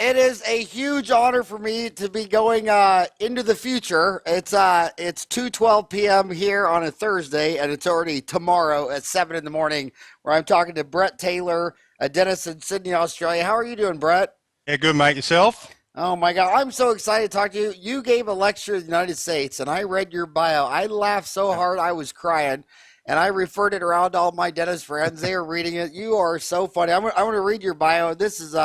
It is a huge honor for me to be going into the future. It's 2:12 p.m. here on a Thursday, and it's already tomorrow at 7 in the morning, where I'm talking to Brett Taylor, a dentist in Sydney, Australia. How are you doing, Brett? Yeah, good, mate. Yourself? Oh my God, I'm so excited to talk to you. You gave a lecture in the United States, and I read your bio. I laughed so hard I was crying, and I referred it around to all my dentist friends. They are reading it. You are so funny. I want to read your bio. This is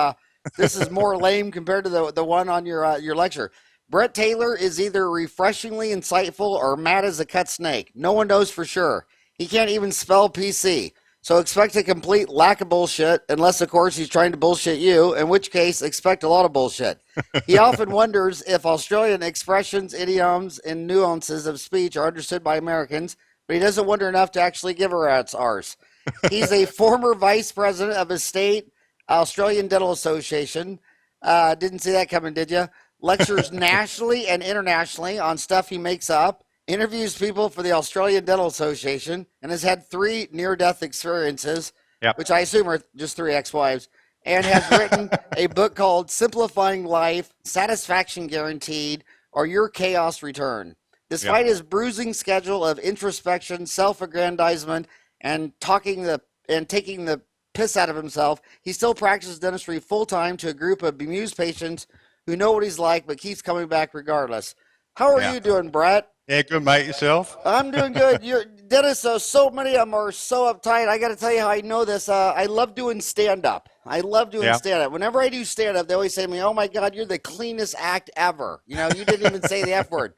more lame compared to the one on your lecture. Brett Taylor is either refreshingly insightful or mad as a cut snake. No one knows for sure. He can't even spell PC. So expect a complete lack of bullshit, unless, of course, he's trying to bullshit you, in which case, expect a lot of bullshit. He often wonders if Australian expressions, idioms, and nuances of speech are understood by Americans, but he doesn't wonder enough to actually give a rat's arse. He's a former vice president of his state, Australian Dental Association. Didn't see that coming, did you? Lectures nationally and internationally on stuff he makes up, interviews people for the Australian Dental Association, and has had 3 near-death experiences, Yep. which I assume are just 3 ex-wives, and has written a book called Simplifying Life, Satisfaction Guaranteed, or Your Chaos Return. Yep. Despite his bruising schedule of introspection, self-aggrandisement, and taking the piss out of himself, he still practices dentistry full-time to a group of bemused patients who know what he's like but keeps coming back regardless. How are Yeah. you doing, Brett? Yeah, good, mate. Yourself? I'm doing good. Your dentists, so many of them are so uptight. I got to tell you how I know this. I love doing stand-up. I love doing Yeah. stand-up. Whenever I do stand-up, they always say to me, "Oh my God, you're the cleanest act ever. You know, you didn't even say the F word."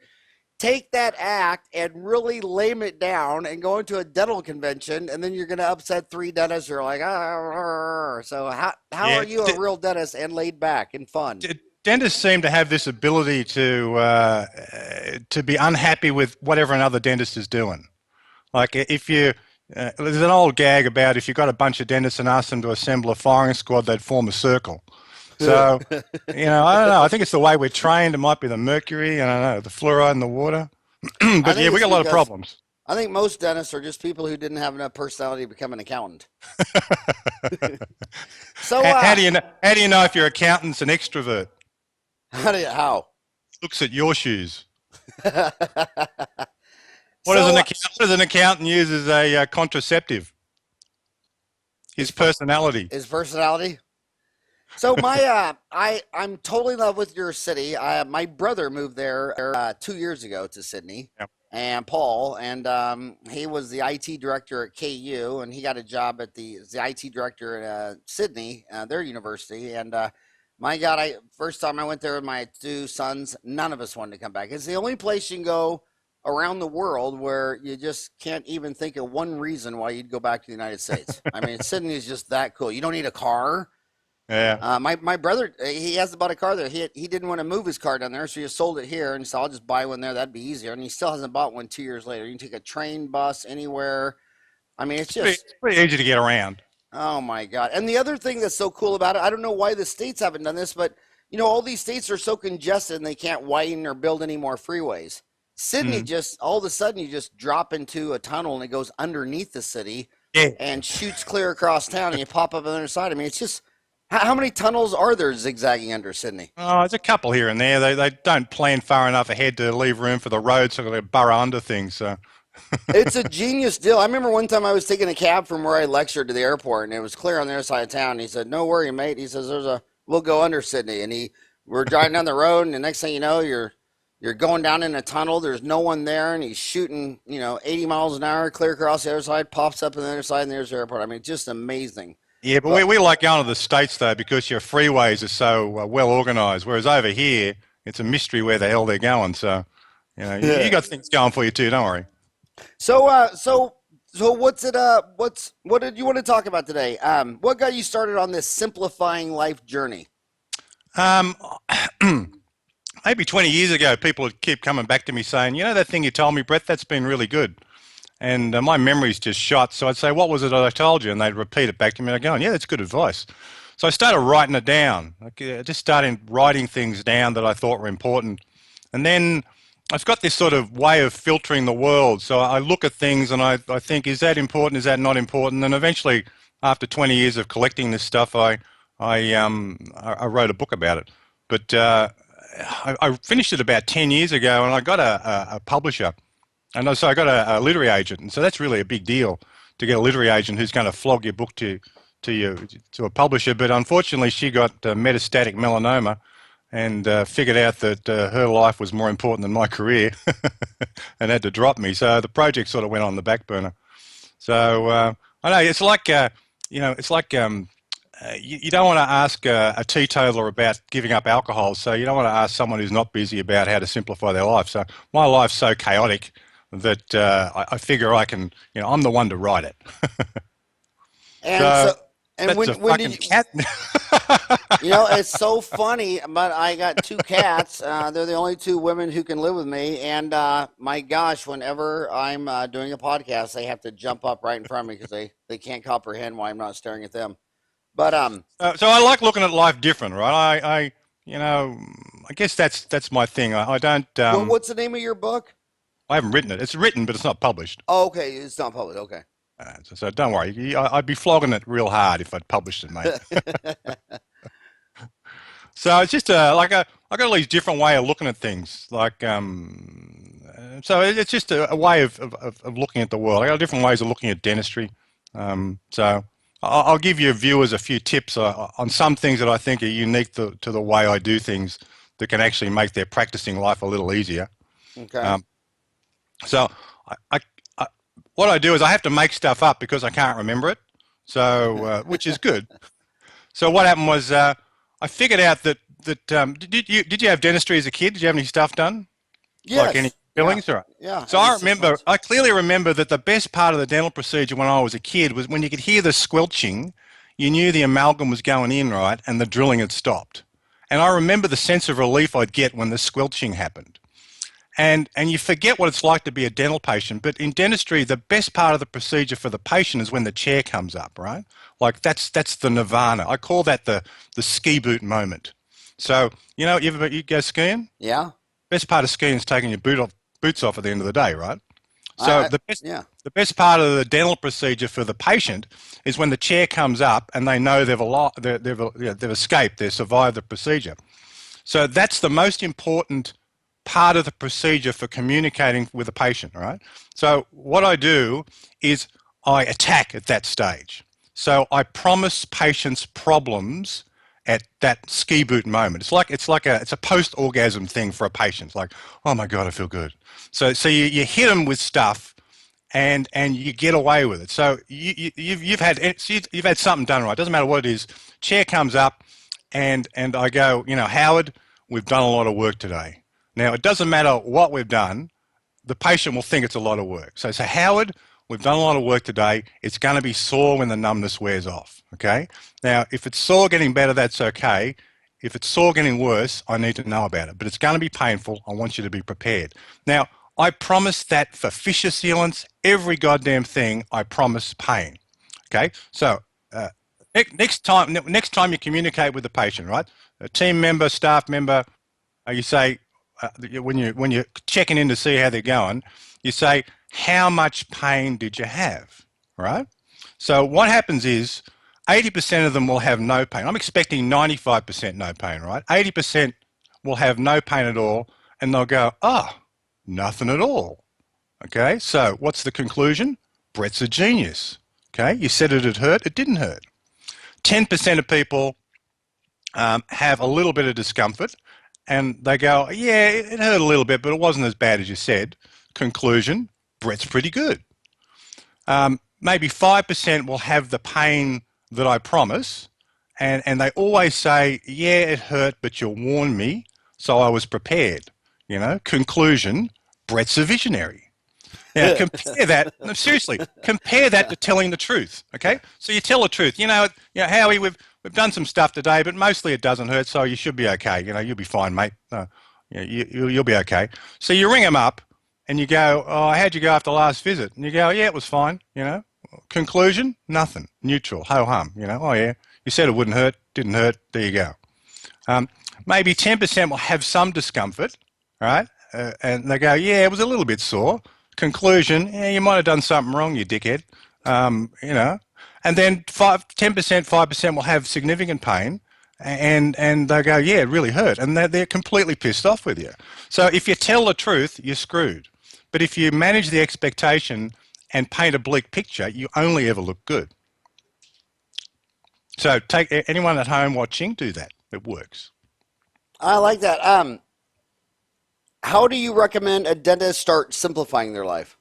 Take that act and really lame it down and go into a dental convention, and then you're going to upset 3 dentists who are like, ah. So how Yeah. are you a real dentist and laid back and fun? Dentists seem to have this ability to be unhappy with whatever another dentist is doing. Like if you, there's an old gag about if you got a bunch of dentists and asked them to assemble a firing squad, they'd form a circle. So, I don't know. I think it's the way we're trained. It might be the mercury, I don't know, the fluoride in the water. I But think yeah, we it's got a lot of because problems. I think most dentists are just people who didn't have enough personality to become an accountant. So, How do you know if your accountant's an extrovert? how? Looks at your shoes. What does So, an accountant use as a contraceptive? His his per- personality. his personality. So I'm totally in love with your city. My brother moved there 2 years ago to Sydney, Yep. and Paul, and he was the IT director at KU, and he got a job at the IT director at Sydney, their university. And my God, first time I went there with my 2 sons, none of us wanted to come back. It's the only place you can go around the world where you just can't even think of one reason why you'd go back to the United States. I mean, Sydney is just that cool. You don't need a car. Yeah. My brother, he hasn't bought a car there. He didn't want to move his car down there, so he just sold it here and said, "I'll just buy one there. That'd be easier." And he still hasn't bought one 2 years later. You can take a train, bus, anywhere. I mean, it's just, It's pretty easy to get around. oh my God. And the other thing that's so cool about it, I don't know why the states haven't done this, but all these states are so congested and they can't widen or build any more freeways. Sydney, Mm. just all of a sudden you just drop into a tunnel and it goes underneath the city Yeah. and shoots clear across town and you pop up on the other side. I mean, it's just, how many tunnels are there zigzagging under Sydney? Oh, there's a couple here and there. They don't plan far enough ahead to leave room for the road, so they burrow under things. So It's a genius deal. I remember one time I was taking a cab from where I lectured to the airport, and it was clear on the other side of town. He said, "No worry, mate." He says, we'll go under Sydney." And we're driving down the road, and the next thing you know, you're going down in a tunnel. There's no one there, and he's shooting, 80 miles an hour clear across the other side, pops up on the other side, and there's the airport. I mean, just amazing. yeah, but But we like going to the States though because your freeways are so well organised. Whereas over here, it's a mystery where the hell they're going. So you got things going for you too. Don't worry. so what did you want to talk about today? What got you started on this simplifying life journey? Um, Maybe 20 years ago, people would keep coming back to me saying, that thing you told me, Brett, that's been really good. And my memory's just shot. So I'd say, what was it that I told you? And they'd repeat it back to me. And I'd go, yeah, that's good advice. So I started writing it down. Just started writing things down that I thought were important. And then I've got this sort of way of filtering the world. So I look at things and I think, is that important? Is that not important? And eventually, after 20 years of collecting this stuff, I I wrote a book about it, but I finished it about 10 years ago, and I got a publisher, and so I got a literary agent, and so that's really a big deal to get a literary agent who's going to flog your book to a publisher. But unfortunately, she got metastatic melanoma, and figured out that her life was more important than my career, and had to drop me. So the project sort of went on the back burner. So I know it's like it's like you don't want to ask a teetotaler about giving up alcohol, so you don't want to ask someone who's not busy about how to simplify their life. So my life's so chaotic that I figure I can, I'm the one to write it. And So and that's a when fucking did you? cat. It's so funny, but I got two cats. They're the only two women who can live with me. And my gosh, whenever I'm doing a podcast, they have to jump up right in front of me because they can't comprehend why I'm not staring at them. But So I like looking at life different, right? I guess that's my thing. I don't. what's the name of your book? I haven't written it. It's written, but it's not published. Oh, okay, it's not published. Okay. So don't worry. I'd be flogging it real hard if I'd published it, mate. So it's just I got all these different way of looking at things. So it's just a way of looking at the world. I got different ways of looking at dentistry. So I'll give your viewers a few tips on some things that I think are unique to the way I do things that can actually make their practicing life a little easier. Okay. So I what I do is I have to make stuff up because I can't remember it. So which is good. So what happened was I figured out that did you have dentistry as a kid? Did you have any stuff done? Like any Yes. Yeah. fillings? Or Yeah. so Every I six remember, months. I clearly remember that the best part of the dental procedure when I was a kid was when you could hear the squelching, you knew the amalgam was going in right and the drilling had stopped. And I remember the sense of relief I'd get when the squelching happened. And you forget what it's like to be a dental patient, but in dentistry, the best part of the procedure for the patient is when the chair comes up, right? Like that's the nirvana. I call that the ski boot moment. So you go skiing. Yeah. Best part of skiing is taking your boots off at the end of the day, right? So I yeah. the best part of the dental procedure for the patient is when the chair comes up and they know they've escaped, they've survived the procedure. So that's the most important part of the procedure for communicating with a patient, right? So what I do is I attack at that stage. So I promise patients problems at that ski boot moment. It's a post-orgasm thing for a patient. It's like, oh my God, I feel good. So you hit them with stuff and you get away with it. So you've had something done right. Doesn't matter what it is. Chair comes up and I go, Howard, we've done a lot of work today. Now, it doesn't matter what we've done, the patient will think it's a lot of work. So Howard, we've done a lot of work today. It's going to be sore when the numbness wears off, okay? Now, if it's sore getting better, that's okay. If it's sore getting worse, I need to know about it. But it's going to be painful. I want you to be prepared. Now, I promise that for fissure sealants, every goddamn thing, I promise pain, okay? So next time you communicate with the patient, right? A team member, staff member, you say, when you're checking in to see how they're going, you say, how much pain did you have, right? So what happens is 80% of them will have no pain. I'm expecting 95% no pain, right? 80% will have no pain at all, and they'll go, oh, nothing at all. Okay, so what's the conclusion? Brett's a genius. Okay, you said it had hurt, it didn't hurt. 10% of people have a little bit of discomfort, and they go, yeah, it hurt a little bit, but it wasn't as bad as you said. Conclusion, Brett's pretty good. Maybe 5% will have the pain that I promise, and they always say, yeah, it hurt, but you warned me, so I was prepared. Conclusion, Brett's a visionary. Now, compare that, no, seriously, compare that to telling the truth, okay? So you tell the truth. Howie, we've done some stuff today, but mostly it doesn't hurt, so you should be okay. You'll be fine, mate. You'll be okay. So you ring them up, and you go, oh, how'd you go after the last visit? And you go, yeah, it was fine, Conclusion, nothing, neutral, ho-hum, oh, yeah, you said it wouldn't hurt, didn't hurt, there you go. Maybe 10% will have some discomfort, right? And they go, yeah, it was a little bit sore. Conclusion, yeah, you might have done something wrong, you dickhead. And then 10%, 5% will have significant pain, and they go, yeah, it really hurt, and they're completely pissed off with you. So if you tell the truth, you're screwed. But if you manage the expectation and paint a bleak picture, you only ever look good. So take anyone at home watching, do that. It works. I like that. How do you recommend a dentist start simplifying their life?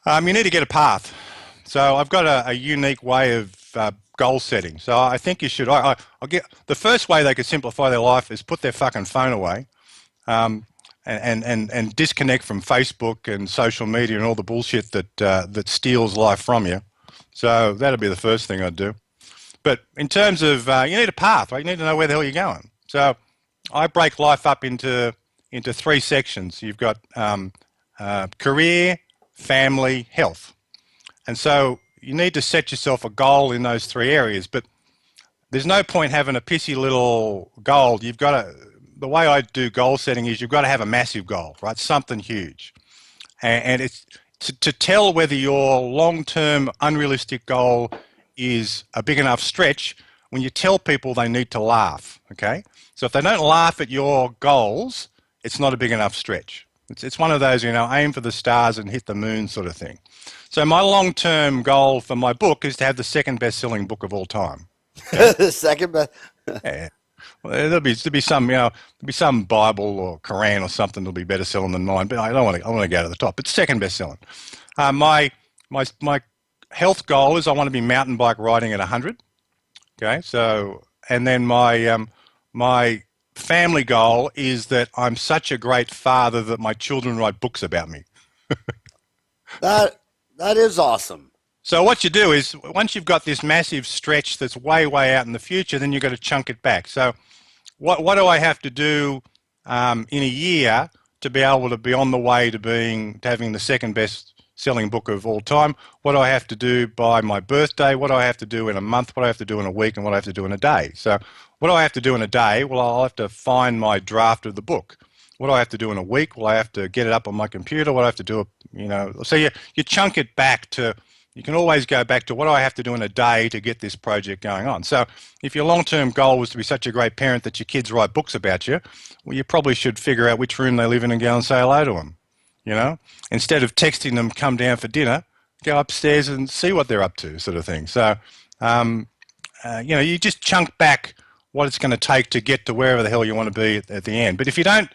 You need to get a path. So I've got a unique way of goal setting. So I think you should. I'll get the first way they could simplify their life is put their fucking phone away, and disconnect from Facebook and social media and all the bullshit that steals life from you. So that'd be the first thing I'd do. But in terms of you need a path, right? You need to know where the hell you're going. So I break life up into three sections. You've got career, family, health. And so you need to set yourself a goal in those three areas, but there's no point having a pissy little goal. You've got to, the way I do goal setting is you've got to have a massive goal, right? Something huge. And it's to tell whether your long-term unrealistic goal is a big enough stretch. When you tell people, they need to laugh, okay? So if they don't laugh at your goals, it's not a big enough stretch. It's one of those, aim for the stars and hit the moon sort of thing. So my long-term goal for my book is to have the second best-selling book of all time. Okay? The second best. Yeah. Well, there'll be some, there'll be some Bible or Quran or something that'll be better selling than mine, but I want to go to the top. It's second best-selling. My health goal is I want to be mountain bike riding at 100. Okay, so and then my family goal is that I'm such a great father that my children write books about me. That is awesome. So what you do is once you've got this massive stretch that's way, way out in the future, then you've got to chunk it back. So what do I have to do in a year to be able to be on the way to having the second best selling book of all time? What do I have to do by my birthday? What do I have to do in a month? What do I have to do in a week? And what do I have to do in a day? So what do I have to do in a day? Well, I'll have to find my draft of the book. What do I have to do in a week? Well, I have to get it up on my computer. What do I have to do? So you chunk it back to, you can always go back to what do I have to do in a day to get this project going on. So if your long-term goal was to be such a great parent that your kids write books about you, well, you probably should figure out which room they live in and go and say hello to them. Instead of texting them, come down for dinner, go upstairs and see what they're up to, sort of thing. So, you just chunk back what it's going to take to get to wherever the hell you want to be at the end. But if you don't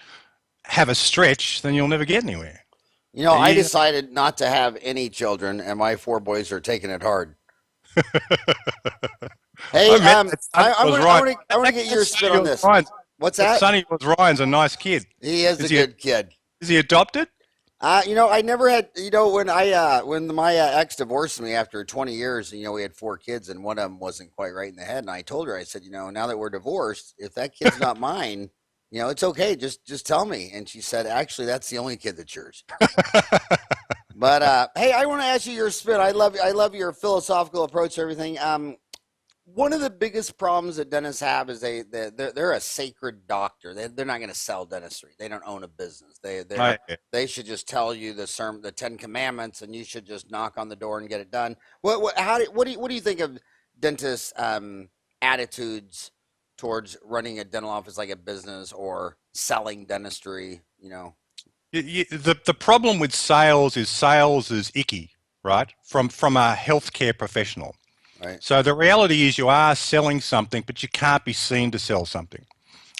have a stretch, then you'll never get anywhere. I decided not to have any children, and my 4 boys are taking it hard. Hey, I want to get your spin on this. What's that? Sonny was Ryan's a nice kid. He is a good kid. Is he adopted? I never had, when my ex divorced me after 20 years, we had 4 kids and one of them wasn't quite right in the head. And I told her, I said, now that we're divorced, if that kid's not mine, it's okay. Just tell me. And she said, actually, that's the only kid that's yours. But, hey, I want to ask you your spin. I love your philosophical approach to everything. One of the biggest problems that dentists have is they're a sacred doctor. They're not going to sell dentistry. They don't own a business. They should just tell you the 10 Commandments, and you should just knock on the door and get it done. What do you think of dentists' attitudes towards running a dental office like a business or selling dentistry? The problem with sales is icky, right? From a healthcare professional. Right. So the reality is you are selling something, but you can't be seen to sell something.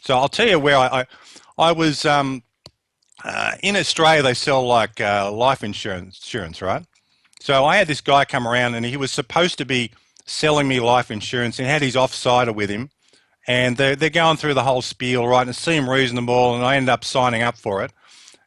So I'll tell you where I was in Australia. They sell like life insurance, right? So I had this guy come around, and he was supposed to be selling me life insurance, and had his off-sider with him, and they're going through the whole spiel, right? And it seemed reasonable, and I ended up signing up for it.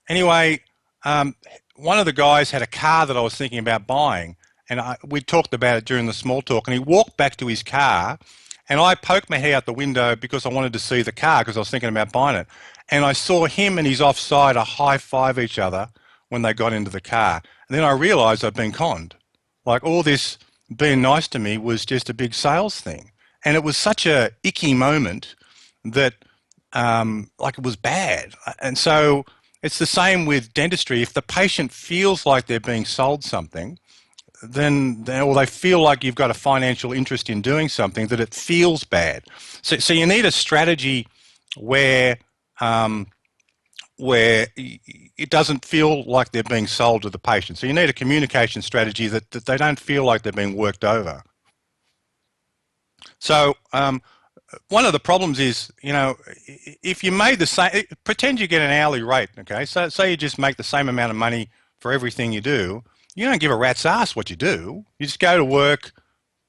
Anyway, one of the guys had a car that I was thinking about buying. And we talked about it during the small talk, and he walked back to his car, and I poked my head out the window because I wanted to see the car because I was thinking about buying it. And I saw him and his off-sider high-five each other when they got into the car. And then I realised I'd been conned. Like all this being nice to me was just a big sales thing. And it was such a icky moment that it was bad. And so it's the same with dentistry. If the patient feels like they're being sold something, or they feel like you've got a financial interest in doing something, that it feels bad. So you need a strategy where it doesn't feel like they're being sold to the patient. So you need a communication strategy that they don't feel like they're being worked over. So one of the problems is, if you made the same, pretend you get an hourly rate, okay? So say you just make the same amount of money for everything you do. You don't give a rat's ass what you do. You just go to work,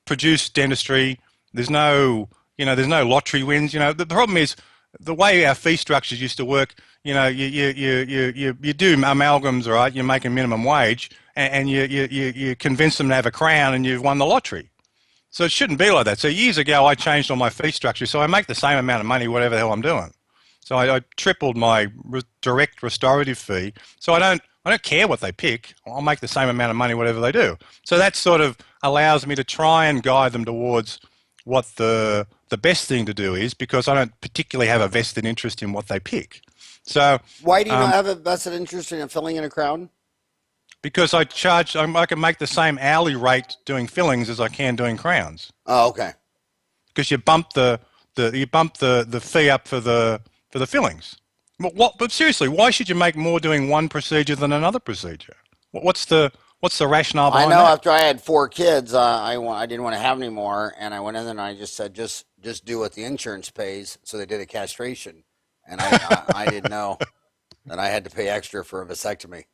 produce dentistry. There's no lottery wins. The problem is the way our fee structures used to work. You do amalgams, right? You're making minimum wage, and you convince them to have a crown, and you've won the lottery. So it shouldn't be like that. So years ago, I changed all my fee structure, so I make the same amount of money, whatever the hell I'm doing. So I tripled my direct restorative fee. So I don't care what they pick. I'll make the same amount of money, whatever they do. So that sort of allows me to try and guide them towards what the best thing to do is, because I don't particularly have a vested interest in what they pick. So why do you not have a vested interest in filling in a crown? Because I can make the same hourly rate doing fillings as I can doing crowns. Oh, okay. Because you bump the fee up for the fillings. But seriously, why should you make more doing one procedure than another procedure? What's the rationale behind that? I know after I had 4 kids, I didn't want to have any more, and I went in there and I just said, just do what the insurance pays. So they did a castration, and I didn't know that I had to pay extra for a vasectomy.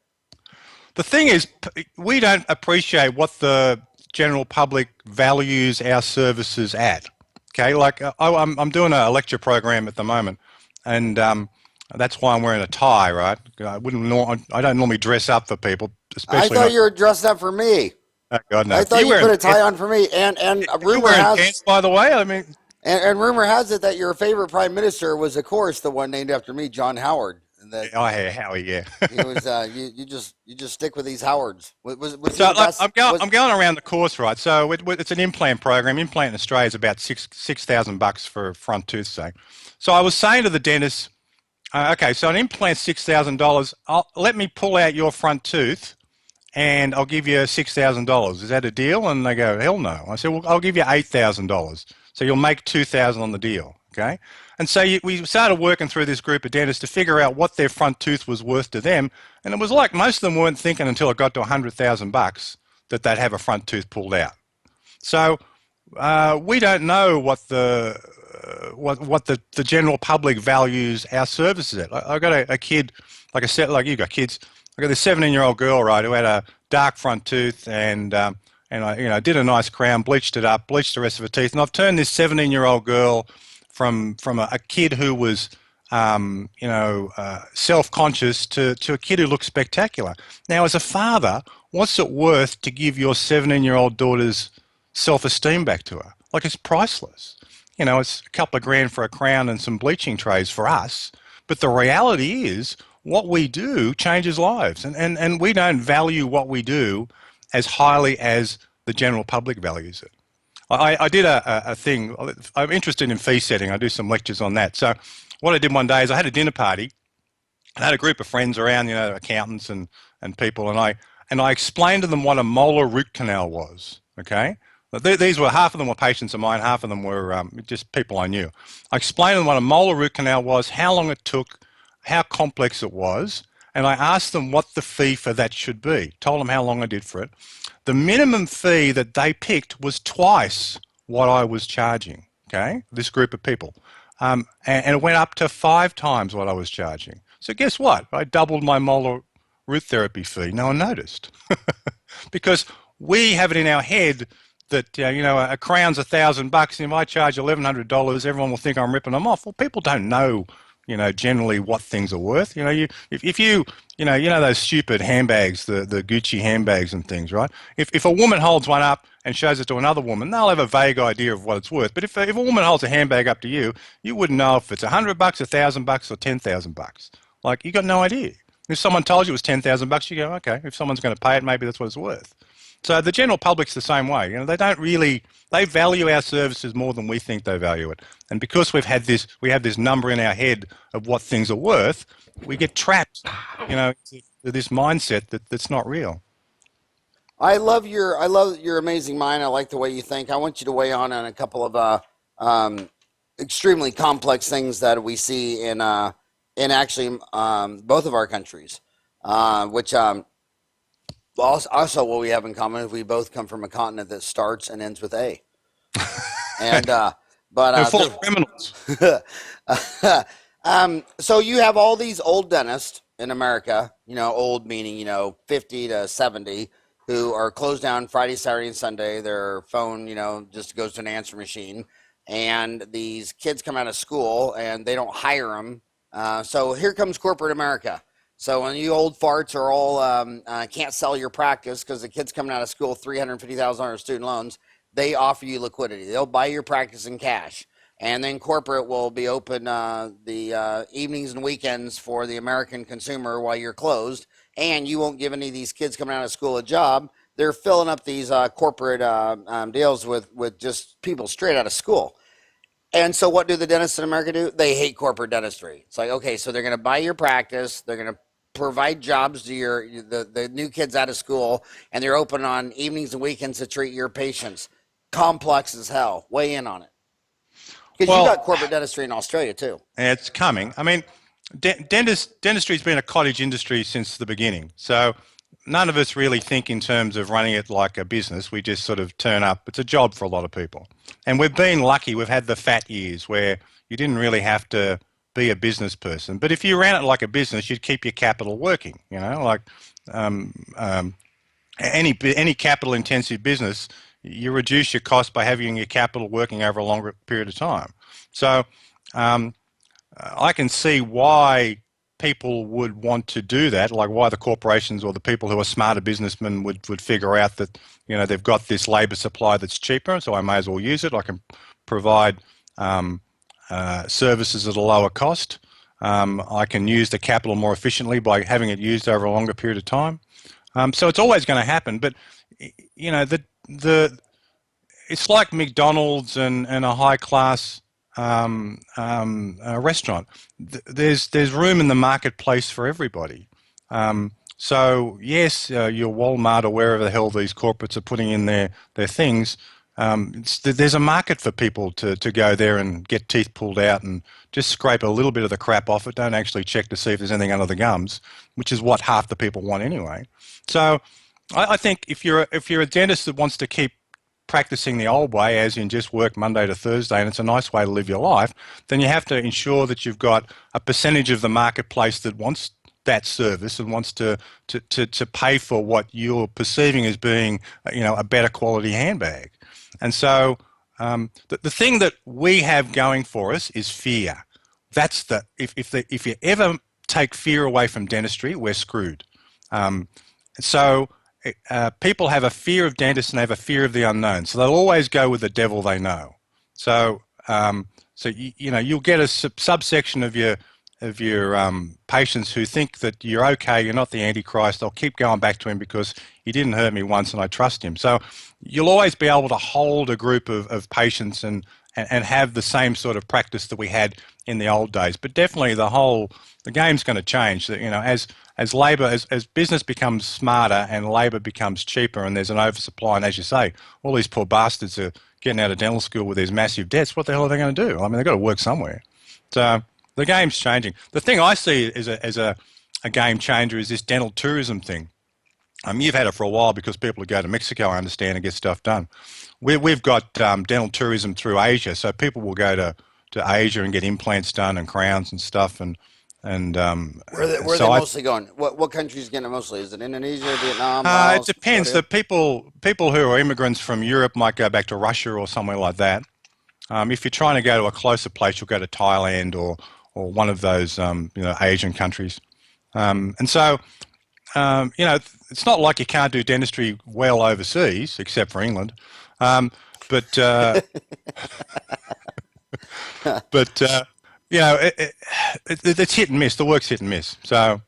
The thing is, we don't appreciate what the general public values our services at. Okay, like I'm doing a lecture program at the moment, and that's why I'm wearing a tie, right? I don't normally dress up for people, especially. I thought you were dressed up for me. Oh God, no! I thought you put a tie on for me, and rumor has pants, by the way. I mean, and rumor has it that your favorite prime minister was, of course, the one named after me, John Howard. Hey, Howie, yeah. He was. You just stick with these Howards. So I'm going around the course, right? So it's an implant program. Implant in Australia is about $6,000 for a front tooth, say. So I was saying to the dentist, okay, so an implant's $6,000. Let me pull out your front tooth, and I'll give you $6,000. Is that a deal? And they go, hell no. I said, well, I'll give you $8,000. So you'll make $2,000 on the deal, okay? And so we started working through this group of dentists to figure out what their front tooth was worth to them. And it was like most of them weren't thinking until it got to $100,000 that they'd have a front tooth pulled out. So we don't know what the general public values our services at. I got a kid, like I said, like you got kids. I got this 17-year-old girl, right, who had a dark front tooth, and I did a nice crown, bleached it up, bleached the rest of her teeth, and I've turned this 17-year-old girl from a kid who was self-conscious to a kid who looks spectacular. Now, as a father, what's it worth to give your 17-year-old daughter's self-esteem back to her? Like, it's priceless. It's a couple of grand for a crown and some bleaching trays for us, but the reality is what we do changes lives, and we don't value what we do as highly as the general public values it. I did a thing. I'm interested in fee setting. I do some lectures on that. So what I did one day is I had a dinner party. I had a group of friends around, accountants and people, and I explained to them what a molar root canal was, okay? These were, half of them were patients of mine, half of them were just people I knew. I explained to them what a molar root canal was, how long it took, how complex it was, and I asked them what the fee for that should be. Told them how long I did for it. The minimum fee that they picked was twice what I was charging, okay, this group of people. And it went up to 5 times what I was charging. So guess what? I doubled my molar root therapy fee. No one noticed. Because we have it in our head that, a crown's $1,000, and if I charge $1,100, everyone will think I'm ripping them off. Well, people don't know, generally what things are worth. If you those stupid handbags, the Gucci handbags and things, right? If a woman holds one up and shows it to another woman, they'll have a vague idea of what it's worth. But if a woman holds a handbag up to you, you wouldn't know if it's $100, $1,000, or $10,000. Like, you got no idea. If someone told you it was $10,000, you go, okay. If someone's going to pay it, maybe that's what it's worth. So the general public's the same way. They value our services more than we think they value it. And because we have this number in our head of what things are worth, we get trapped, to this mindset that's not real. I love your amazing mind. I like the way you think. I want you to weigh on a couple of um, extremely complex things that we see in actually both of our countries, which also what we have in common is we both come from a continent that starts and ends with A. And but They're full of criminals. so you have all these old dentists in America, old meaning, 50 to 70, who are closed down Friday, Saturday, and Sunday. Their phone, just goes to an answer machine. And these kids come out of school and they don't hire them. So here comes corporate America. So when you old farts are all can't sell your practice because the kid's coming out of school, $350,000 student loans, they offer you liquidity. They'll buy your practice in cash. And then corporate will be open the evenings and weekends for the American consumer while you're closed. And you won't give any of these kids coming out of school a job. They're filling up these corporate deals with just people straight out of school. And so what do the dentists in America do? They hate corporate dentistry. It's like, okay, so they're going to buy your practice. They're going to provide jobs to the new kids out of school, and they're open on evenings and weekends to treat your patients. Complex as hell. Weigh in on it. Because you got corporate dentistry in Australia too. It's coming. I mean, dentistry's been a cottage industry since the beginning. So none of us really think in terms of running it like a business. We just sort of turn up. It's a job for a lot of people. And we've been lucky. We've had the fat years where you didn't really have to be a business person. But if you ran it like a business, you'd keep your capital working, like any capital intensive business, you reduce your cost by having your capital working over a longer period of time. So I can see why people would want to do that, like why the corporations or the people who are smarter businessmen would figure out that, they've got this labour supply that's cheaper, so I may as well use it. I can provide services at a lower cost. I can use the capital more efficiently by having it used over a longer period of time. So it's always going to happen, but it's like McDonald's and a high class restaurant. There's room in the marketplace for everybody. So yes, your Walmart or wherever the hell these corporates are putting in their things, there's a market for people to go there and get teeth pulled out and just scrape a little bit of the crap off it. Don't actually check to see if there's anything under the gums, which is what half the people want anyway. So I think if you're a dentist that wants to keep practicing the old way, as in just work Monday to Thursday, and it's a nice way to live your life, then you have to ensure that you've got a percentage of the marketplace that wants that service and wants to pay for what you're perceiving as being, a better quality handbag. And so the thing that we have going for us is fear. That's if you ever take fear away from dentistry, we're screwed. So people have a fear of dentists and they have a fear of the unknown. So they'll always go with the devil they know. So you'll get a subsection of your patients who think that you're okay, you're not the Antichrist. They'll keep going back to him because he didn't hurt me once and I trust him. So you'll always be able to hold a group of patients and have the same sort of practice that we had in the old days. But definitely the game's going to change. As labour, as business becomes smarter and labour becomes cheaper and there's an oversupply, and as you say, all these poor bastards are getting out of dental school with these massive debts, what the hell are they going to do? I mean, they've got to work somewhere. So the game's changing. The thing I see as a game changer is this dental tourism thing. You've had it for a while because people go to Mexico, I understand, and get stuff done. We've got dental tourism through Asia, so people will go to Asia and get implants done and crowns and stuff. And where are they mostly going? What countries getting it mostly? Is it Indonesia, Vietnam? It depends. The people who are immigrants from Europe might go back to Russia or somewhere like that. If you're trying to go to a closer place, you'll go to Thailand or one of those Asian countries. And so it's not like you can't do dentistry well overseas, except for England. But it's hit and miss. The work's hit and miss. So,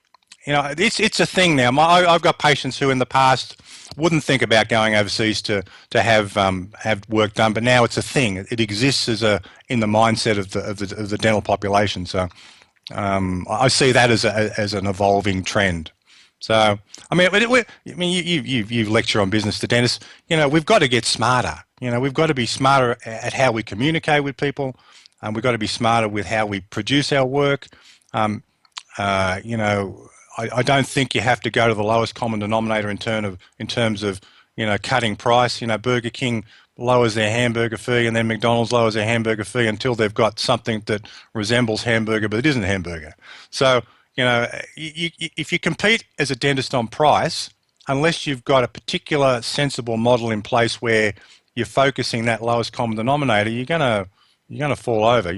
it's a thing now. I've got patients who in the past wouldn't think about going overseas to have work done, but now it's a thing. It exists in the mindset of the dental population. So I see that as an evolving trend. So, I mean, you lecture on business to dentists. We've got to get smarter. We've got to be smarter at how we communicate with people. We've got to be smarter with how we produce our work. Um, I don't think you have to go to the lowest common denominator in terms of cutting price. Burger King lowers their hamburger fee, and then McDonald's lowers their hamburger fee until they've got something that resembles hamburger, but it isn't hamburger. So, if you compete as a dentist on price, unless you've got a particular sensible model in place where you're focusing that lowest common denominator, you're gonna fall over.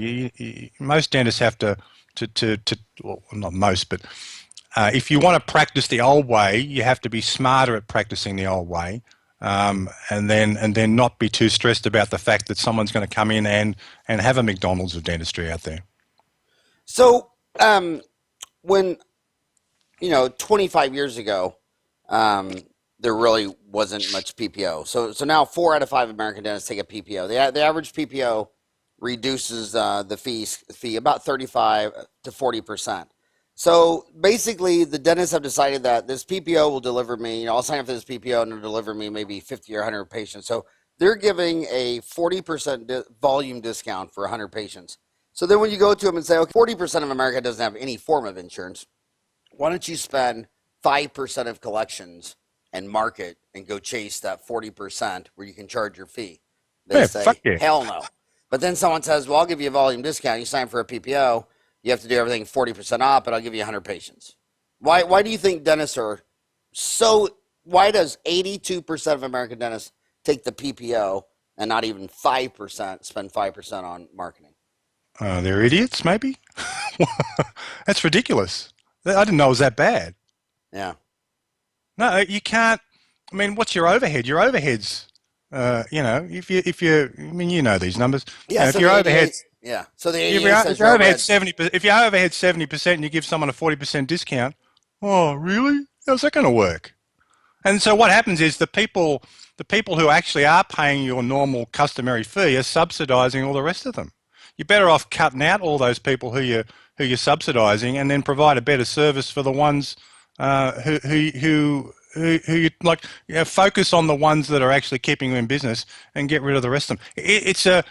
Most dentists have to well, not most, but if you want to practice the old way, you have to be smarter at practicing the old way, and then not be too stressed about the fact that someone's going to come in and have a McDonald's of dentistry out there. So, when 25 years ago, there really wasn't much PPO. So now 4 out of 5 American dentists take a PPO. The average PPO reduces the fee about 35 to 40%. So basically, the dentists have decided that this PPO will deliver me, I'll sign up for this PPO and it'll deliver me maybe 50 or 100 patients. So they're giving a 40% volume discount for 100 patients. So then when you go to them and say, okay, 40% of America doesn't have any form of insurance, why don't you spend 5% of collections and market and go chase that 40% where you can charge your fee? They say, hell no. But then someone says, well, I'll give you a volume discount. You sign for a PPO. You have to do everything 40% off, but I'll give you 100 patients. Why do you think dentists are why does 82% of American dentists take the PPO and not even 5% spend 5% on marketing? They're idiots, maybe? That's ridiculous. I didn't know it was that bad. Yeah. No, you can't. I mean, what's your overhead? Your overhead's, if you know these numbers. Yeah. If your overhead, yeah. So the if your overhead 70%, if your overhead 70%, and you give someone a 40% discount, oh, really? How's that going to work? And so what happens is the people who actually are paying your normal customary fee are subsidising all the rest of them. You're better off cutting out all those people who you're subsidising, and then provide a better service for the ones who you like. Focus on the ones that are actually keeping you in business, and get rid of the rest of them. It's a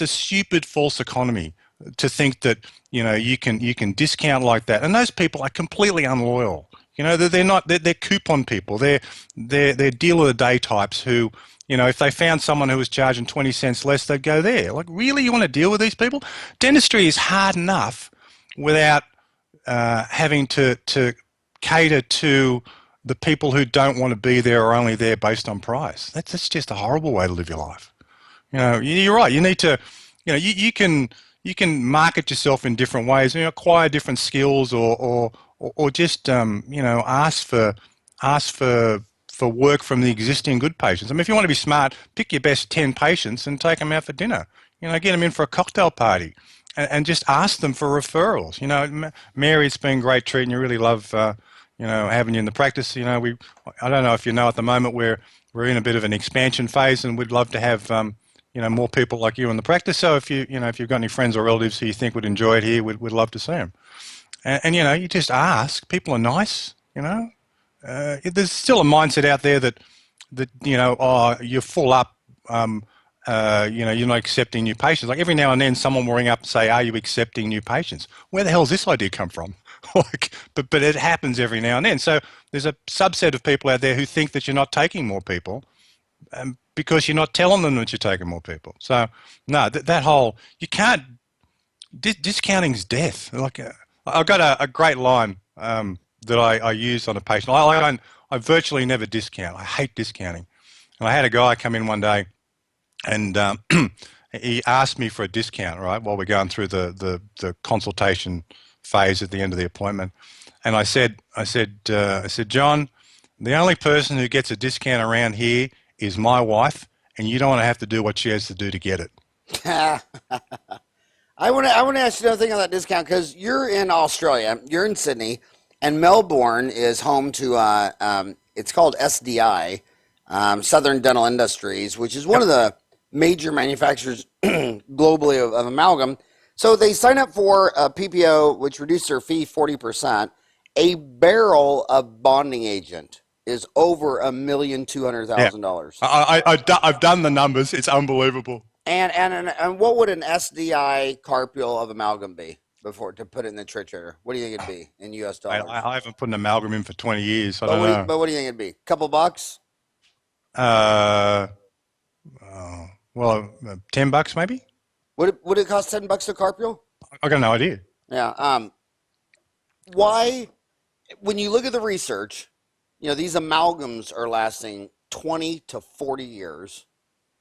stupid false economy to think that you can discount like that, and those people are completely unloyal. They're coupon people. They're deal of the day types who, if they found someone who was charging 20 cents less, they'd go there. Like, really, you want to deal with these people? Dentistry is hard enough without having to cater to the people who don't want to be there or only there based on price. That's just a horrible way to live your life. You're right. You need to, you can market yourself in different ways. Acquire different skills, or just ask for work from the existing good patients. I mean, if you want to be smart, pick your best 10 patients and take them out for dinner. Get them in for a cocktail party, and just ask them for referrals. Mary, it's been great treating you. Really love having you in the practice. I don't know if at the moment we're in a bit of an expansion phase, and we'd love to have more people like you in the practice. So if you've got any friends or relatives who you think would enjoy it here, we'd love to see them. And you just ask. People are nice. There's still a mindset out there that you're full up. You're not accepting new patients. Like, every now and then, someone will ring up and say, "Are you accepting new patients?" Where the hell does this idea come from? But it happens every now and then. So there's a subset of people out there who think that you're not taking more people, because you're not telling them that you're taking more people. So no, that whole, you can't. Discounting's death. Like, I've got a great line that I use on a patient. I virtually never discount. I hate discounting. And I had a guy come in one day, and he asked me for a discount, right, while we're going through the consultation phase at the end of the appointment. And I said, John, the only person who gets a discount around here is my wife, and you don't want to have to do what she has to do to get it. I want to ask you another thing on that discount, because you're in Australia, you're in Sydney, and Melbourne is home to it's called SDI, Southern Dental Industries, which is one of the major manufacturers globally of amalgam. So they sign up for a PPO, which reduces their fee 40%, A barrel of bonding agent is over Yeah. $1,200,000. I've done the numbers. It's unbelievable. And what would an SDI carpule of amalgam be before to put it in the triturer? What do you think it'd be in US dollars? I haven't put an amalgam in for 20 years. I But don't know. what do you think it'd be? Couple bucks? Uh, well, $10 maybe? Would it cost $10 a carpule? I got no idea. Yeah. Why? When you look at the research, these amalgams are lasting 20 to 40 years.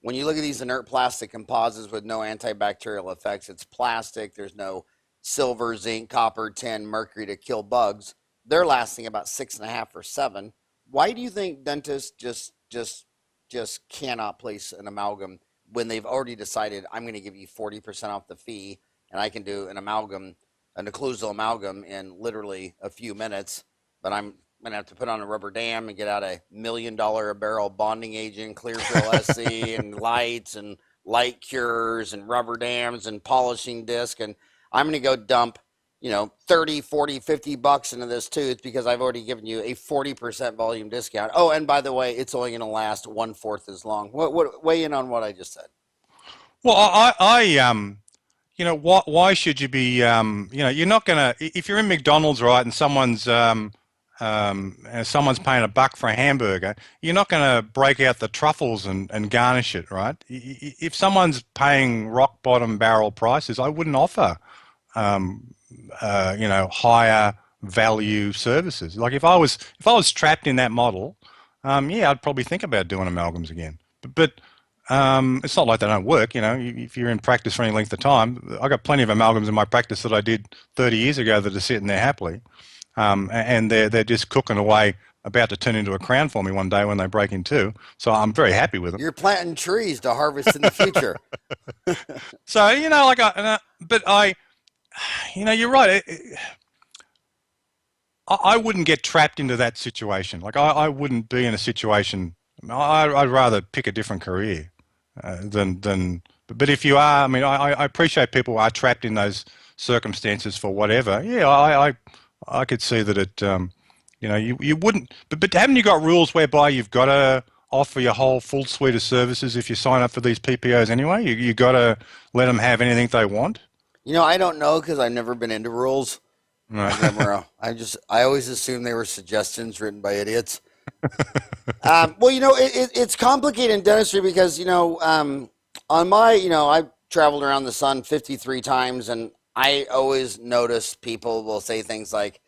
When you look at these inert plastic composites with no antibacterial effects, it's plastic. There's no silver, zinc, copper, tin, mercury to kill bugs. They're lasting about 6.5 or 7. Why do you think dentists just cannot place an amalgam when they've already decided I'm going to give you 40% off the fee and I can do an occlusal amalgam in literally a few minutes, but I'm going to have to put on a rubber dam and get out $1 million a barrel bonding agent, Clearfill SC, and lights and light cures and rubber dams and polishing disc, and I'm going to go dump 30, 40, $50 into this tooth because I've already given you a 40% volume discount. Oh, and by the way, it's only going to last 1/4 as long. What weigh in on what I just said? Well, why should you be, you're not going to, if you're in McDonald's, right, and someone's paying $1 for a hamburger, you're not going to break out the truffles and garnish it, right? If someone's paying rock bottom barrel prices, I wouldn't offer, higher value services. Like if I was trapped in that model, I'd probably think about doing amalgams again. But it's not like they don't work. If you're in practice for any length of time, I got plenty of amalgams in my practice that I did 30 years ago that are sitting there happily, and they're just cooking away, about to turn into a crown for me one day when they break in two. So I'm very happy with them. You're planting trees to harvest in the future. So you're right. I wouldn't get trapped into that situation. Like I wouldn't be in a situation. I'd rather pick a different career than. But if you are, I appreciate people who are trapped in those circumstances for whatever. Yeah, I could see that it. You wouldn't. But haven't you got rules whereby you've got to offer your whole full suite of services if you sign up for these PPOs anyway? You got to let them have anything they want. I don't know because I've never been into rules. Right. I always assumed they were suggestions written by idiots. It's complicated in dentistry because, on my, I've traveled around the sun 53 times, and I always notice people will say things like,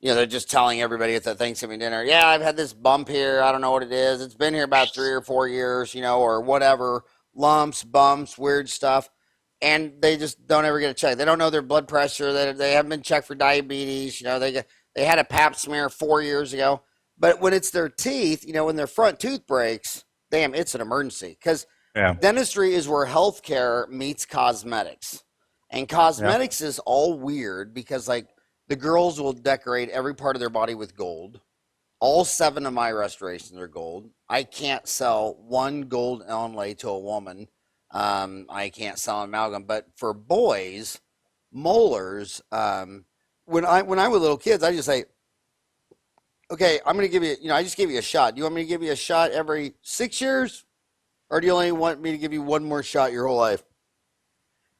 they're just telling everybody at the Thanksgiving dinner, yeah, I've had this bump here. I don't know what it is. It's been here about 3 or 4 years, or whatever, lumps, bumps, weird stuff. And they just don't ever get a check. They don't know their blood pressure. They haven't been checked for diabetes. They had a pap smear 4 years ago. But when it's their teeth, when their front tooth breaks, damn, it's an emergency. Because dentistry is where healthcare meets cosmetics. And cosmetics is all weird because, like, the girls will decorate every part of their body with gold. All 7 of my restorations are gold. I can't sell one gold inlay to a woman. I can't sell an amalgam. But for boys, molars, when I was little kids, I just say, okay, I'm going to give you, I just gave you a shot. Do you want me to give you a shot every 6 years? Or do you only want me to give you one more shot your whole life?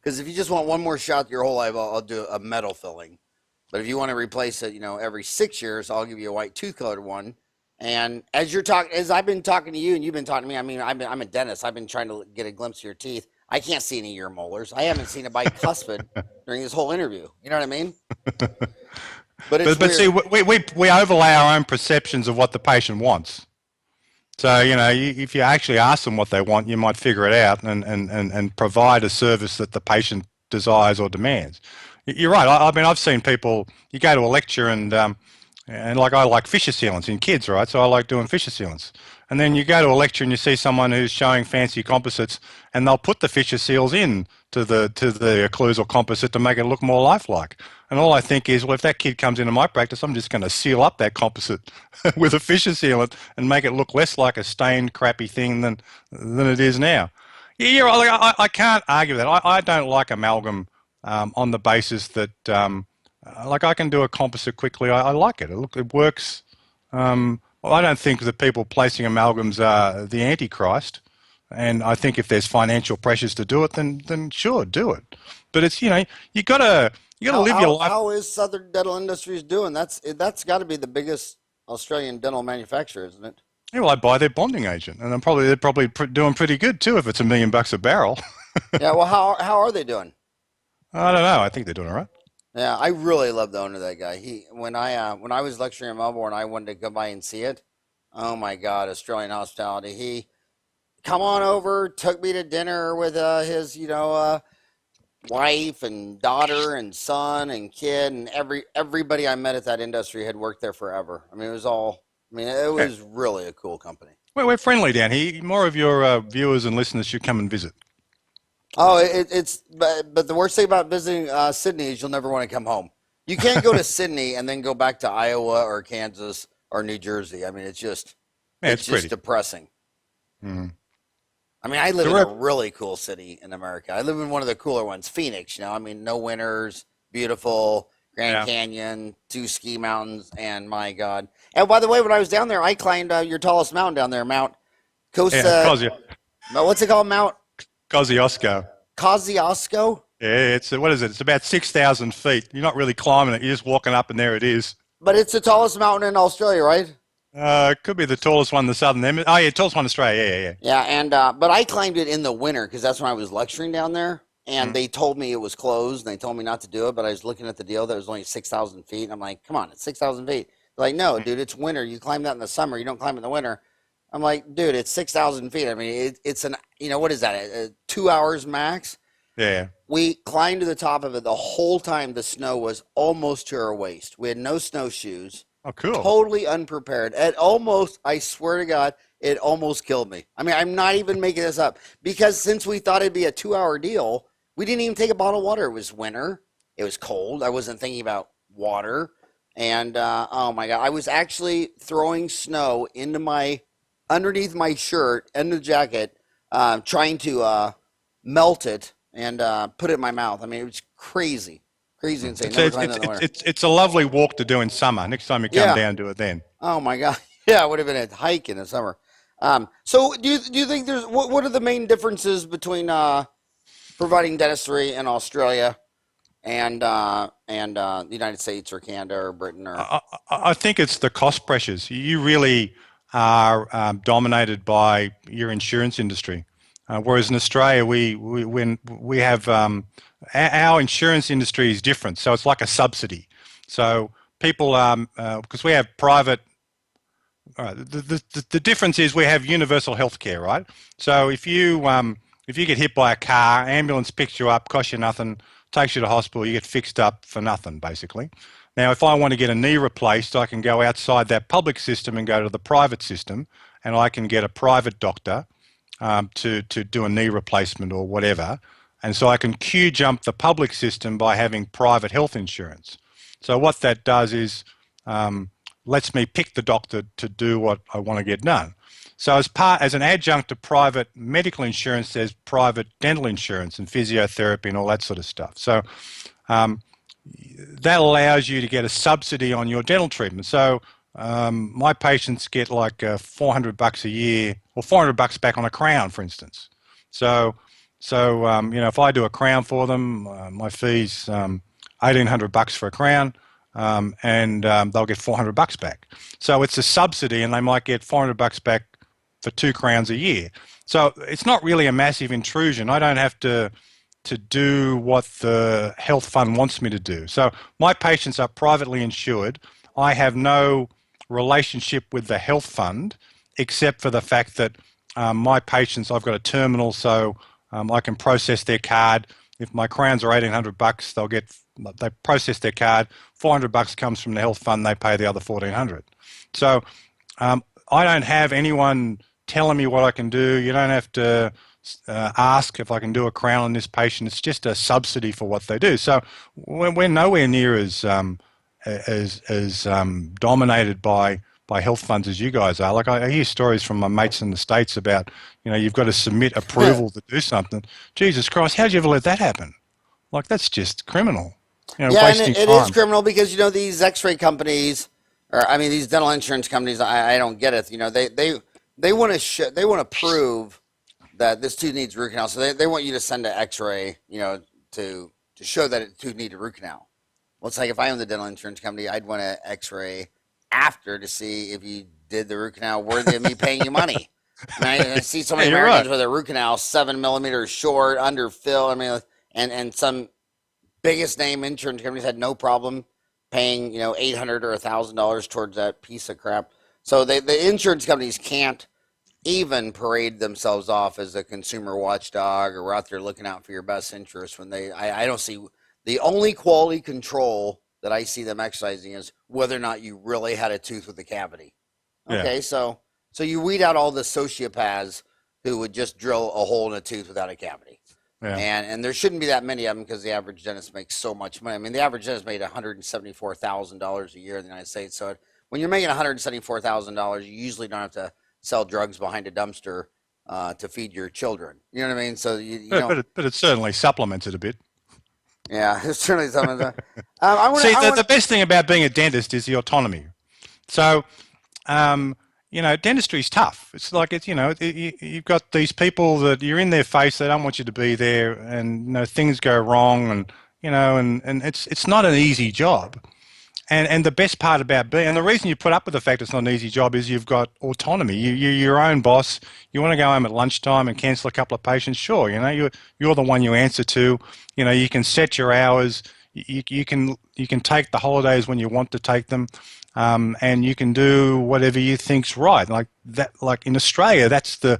Because if you just want one more shot your whole life, I'll do a metal filling. But if you want to replace it, every 6 years, I'll give you a white tooth-colored one. And as I've been talking to you and you've been talking to me, I'm a dentist. I've been trying to get a glimpse of your teeth. I can't see any of your molars. I haven't seen a bicuspid during this whole interview. You know what I mean? But see, we overlay our own perceptions of what the patient wants. So, if you actually ask them what they want, you might figure it out and provide a service that the patient desires or demands. You're right. I've seen people, you go to a lecture and like I like fissure sealants in kids, right? So I like doing fissure sealants. And then you go to a lecture and you see someone who's showing fancy composites and they'll put the fissure seals in to the occlusal composite to make it look more lifelike. And all I think is, well, if that kid comes into my practice, I'm just going to seal up that composite with a fissure sealant and make it look less like a stained, crappy thing than it is now. Yeah, I can't argue that. I don't like amalgam on the basis that Like I can do a composite quickly. I like it. It works. Well, I don't think that people placing amalgams are the antichrist, and I think if there's financial pressures to do it, then sure, do it. But it's you gotta How live your how life. how is Southern Dental Industries doing? That's got to be the biggest Australian dental manufacturer, isn't it? Yeah, well, I buy their bonding agent, and they're probably doing pretty good too if it's $1 million a barrel. Yeah. Well, how are they doing? I don't know. I think they're doing all right. Yeah, I really love the owner of that guy. He when I was lecturing in Melbourne, I wanted to go by and see it. Oh my God, Australian hospitality. He come on over, took me to dinner with his wife and daughter and son and kid and everybody I met at that industry had worked there forever. I mean, it was all. I mean, it Yeah. was really a cool company. We're friendly down here. More of your viewers and listeners should come and visit. Oh, it's but the worst thing about visiting Sydney is you'll never want to come home. You can't go to Sydney and then go back to Iowa or Kansas or New Jersey. I mean, Yeah, it's it's just pretty. depressing. Mm. I mean, I live The in a rep, really cool city in America. I live in one of the cooler ones, Phoenix. I mean, no winters, beautiful, Grand yeah, Canyon, two ski mountains, and my God. And by the way, when I was down there, I climbed your tallest mountain down there, Mount yeah, Cosa. What's it called? Mount Kosciuszko. Kosciuszko. Yeah, it's what is it? It's about 6,000 feet. You're not really climbing it. You're just walking up, and there it is. But it's the tallest mountain in Australia, right? It could be the tallest one in the southern hemisphere. Oh, yeah, tallest one in Australia. Yeah, yeah, Yeah, and but I climbed it in the winter because that's when I was lecturing down there, yeah. and they told me it was closed, and they told me not to do it. But I was looking at the deal that was only 6,000 feet, and I'm like, come on, it's 6,000 feet. They're like, no, Mm. dude, it's winter. You climb that in the summer. You don't climb it in the winter. I'm like, dude, it's 6,000 feet. I mean, it's an what is that? 2 hours max. Yeah. We climbed to the top of it. The whole time the snow was almost to our waist. We had no snowshoes, Oh, cool. totally unprepared. It almost, I swear to God, it almost killed me. I mean, I'm not even making this up because since we thought it'd be a 2 hour deal, we didn't even take a bottle of water. It was winter. It was cold. I wasn't thinking about water. And oh my God, I was actually throwing snow into underneath my shirt and the jacket, trying to melt it and put it in my mouth. I mean, it was crazy, crazy insane. It's Never it's climbed that it's in the it's winter. it's a lovely walk to do in summer. Next time you come Yeah. down, do it then. Oh my God. Yeah, it would have been a hike in the summer. So do you think what are the main differences between providing dentistry in Australia and the United States or Canada or Britain or I think it's the cost pressures. You really are dominated by your insurance industry, whereas in Australia, when we have our insurance industry is different. So it's like a subsidy. So people, because we have private. All right, the difference is we have universal health care, right? So if you get hit by a car, ambulance picks you up, costs you nothing, takes you to hospital, you get fixed up for nothing, basically. Now, if I want to get a knee replaced, I can go outside that public system and go to the private system, and I can get a private doctor to do a knee replacement or whatever. And so I can queue jump the public system by having private health insurance. So what that does is lets me pick the doctor to do what I want to get done. So as an adjunct to private medical insurance, there's private dental insurance and physiotherapy and all that sort of stuff. So um, that allows you to get a subsidy on your dental treatment. So my patients get like $400 a year or $400 back on a crown, for instance. So if I do a crown for them, my fee's $1,800 for a crown. They'll get $400 back. So it's a subsidy, and they might get $400 back for 2 crowns a year. So it's not really a massive intrusion. I don't have to do what the health fund wants me to do. So my patients are privately insured. I have no relationship with the health fund except for the fact that my patients, I've got a terminal, so I can process their card. If my crowns are $1,800, they process their card. $400 comes from the health fund. They pay the other $1,400. So I don't have anyone telling me what I can do. You don't have to ask if I can do a crown on this patient. It's just a subsidy for what they do. So we're nowhere near as dominated by health funds as you guys are. Like I hear stories from my mates in the States about, you've got to submit approval to do something. Jesus Christ, how'd you ever let that happen? Like that's just criminal. Yeah, and wasting it is time. criminal because these X-ray companies, or I mean these dental insurance companies. I don't get it. They want to they want to prove that this tooth needs root canal, so they want you to send an X-ray, to show that it tooth needed root canal. Well, it's like if I owned the dental insurance company, I'd want an X-ray after to see if you did the root canal worthy of me paying you money. I mean, I see so Yeah, many you're right. Americans with a root canal 7 millimeters short, under fill. I mean, and some biggest name insurance companies had no problem paying $800 or $1,000 towards that piece of crap. So the insurance companies can't even parade themselves off as a consumer watchdog or out there looking out for your best interest when I don't see the only quality control that I see them exercising is whether or not you really had a tooth with a cavity. Yeah, Okay, so you weed out all the sociopaths who would just drill a hole in a tooth without a cavity. yeah. And there shouldn't be that many of them because the average dentist makes so much money. I mean, the average dentist made $174,000 a year in the United States. So when you're making $174,000, you usually don't have to sell drugs behind a dumpster to feed your children. You know what I mean? So you But don't. it certainly supplements it a bit. Yeah, it's certainly something. I want to. See, I the want. best thing about being a dentist is the autonomy. So, um, dentistry's tough. It's like you've got these people that you're in their face. They don't want you to be there, and things go wrong, and it's not an easy job. And the best part about being, and the reason you put up with the fact it's not an easy job is you've got autonomy. You're your own boss. You want to go home at lunchtime and cancel a couple of patients, sure. You're the one you answer to. You can set your hours. You can take the holidays when you want to take them, and you can do whatever you think's right. Like that, like in Australia, that's the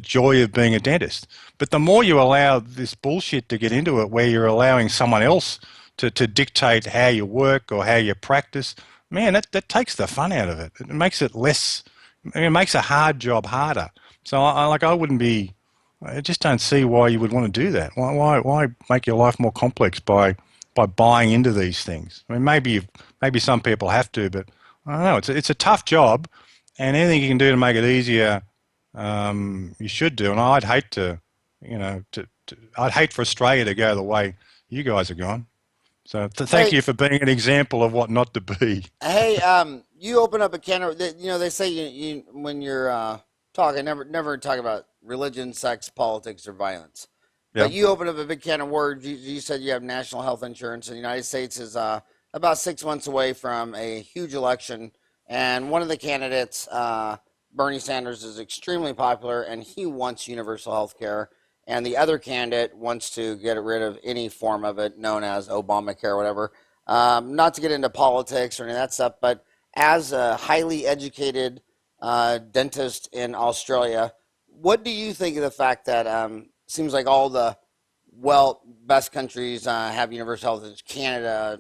joy of being a dentist. But the more you allow this bullshit to get into it, where you're allowing someone else to dictate how you work or how you practice, man, that takes the fun out of it. It makes it less, it makes a hard job harder. So I wouldn't be, I just don't see why you would want to do that. Why make your life more complex by buying into these things? I mean, maybe some people have to, but I don't know. It's a tough job, and anything you can do to make it easier, you should do. And I'd hate to, I'd hate for Australia to go the way you guys are going. So thank Hey, you for being an example of what not to be. hey, you open up a can of. They say when you're talking, never talk about religion, sex, politics, or violence. Yeah. But you open up a big can of words. You said you have national health insurance, and the United States is about 6 months away from a huge election. And one of the candidates, Bernie Sanders, is extremely popular, and he wants universal health care. And the other candidate wants to get rid of any form of it, known as Obamacare or whatever. Not to get into politics or any of that stuff, but as a highly educated dentist in Australia, what do you think of the fact that seems like all the best countries have universal health? Canada,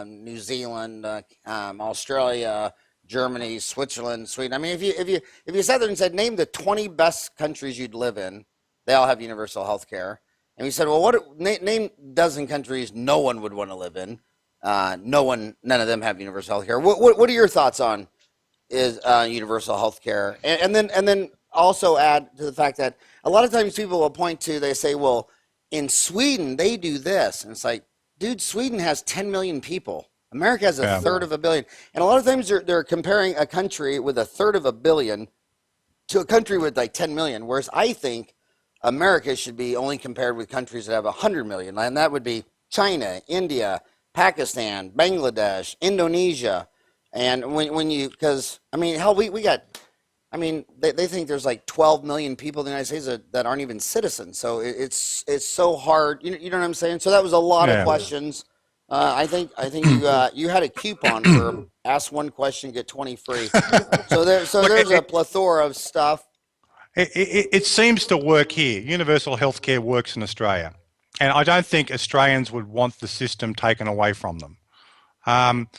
New Zealand, Australia, Germany, Switzerland, Sweden. I mean, if you sat there and said name the 20 best countries you'd live in, they all have universal health care. And we said, well, name dozen countries no one would want to live in. None of them have universal health care. What are your thoughts on is universal health care? And then also add to the fact that a lot of times people will point to, they say, well, in Sweden, they do this. And it's like, dude, Sweden has 10 million people. America has a Yeah. third of a billion. And a lot of times they're comparing a country with a third of a billion to a country with like 10 million. Whereas I think America should be only compared with countries that have 100 million. And that would be China, India, Pakistan, Bangladesh, Indonesia. And because, I mean, hell, we got, I mean, they think there's like 12 million people in the United States that aren't even citizens. So it's so hard. You know what I'm saying? So that was a lot of Yeah. questions. I think you had a coupon for ask one question, get 20 free. So Look, there's a plethora of stuff. it seems to work here. Universal healthcare works in Australia. And I don't think Australians would want the system taken away from them. Um,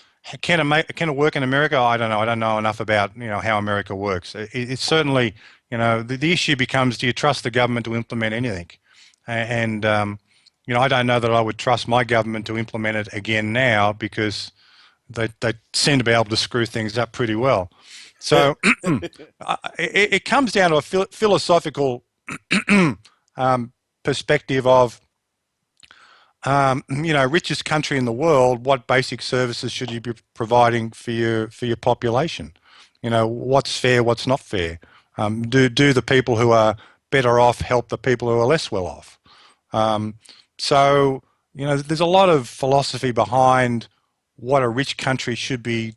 can it work in America? I don't know. I don't know enough about how America works. It's certainly the issue becomes, do you trust the government to implement anything? And I don't know that I would trust my government to implement it again now, because they seem to be able to screw things up pretty well. So it comes down to a philosophical perspective of richest country in the world, what basic services should you be providing for your population? What's fair, what's not fair? Do the people who are better off help the people who are less well off? Um, so, there's a lot of philosophy behind what a rich country should be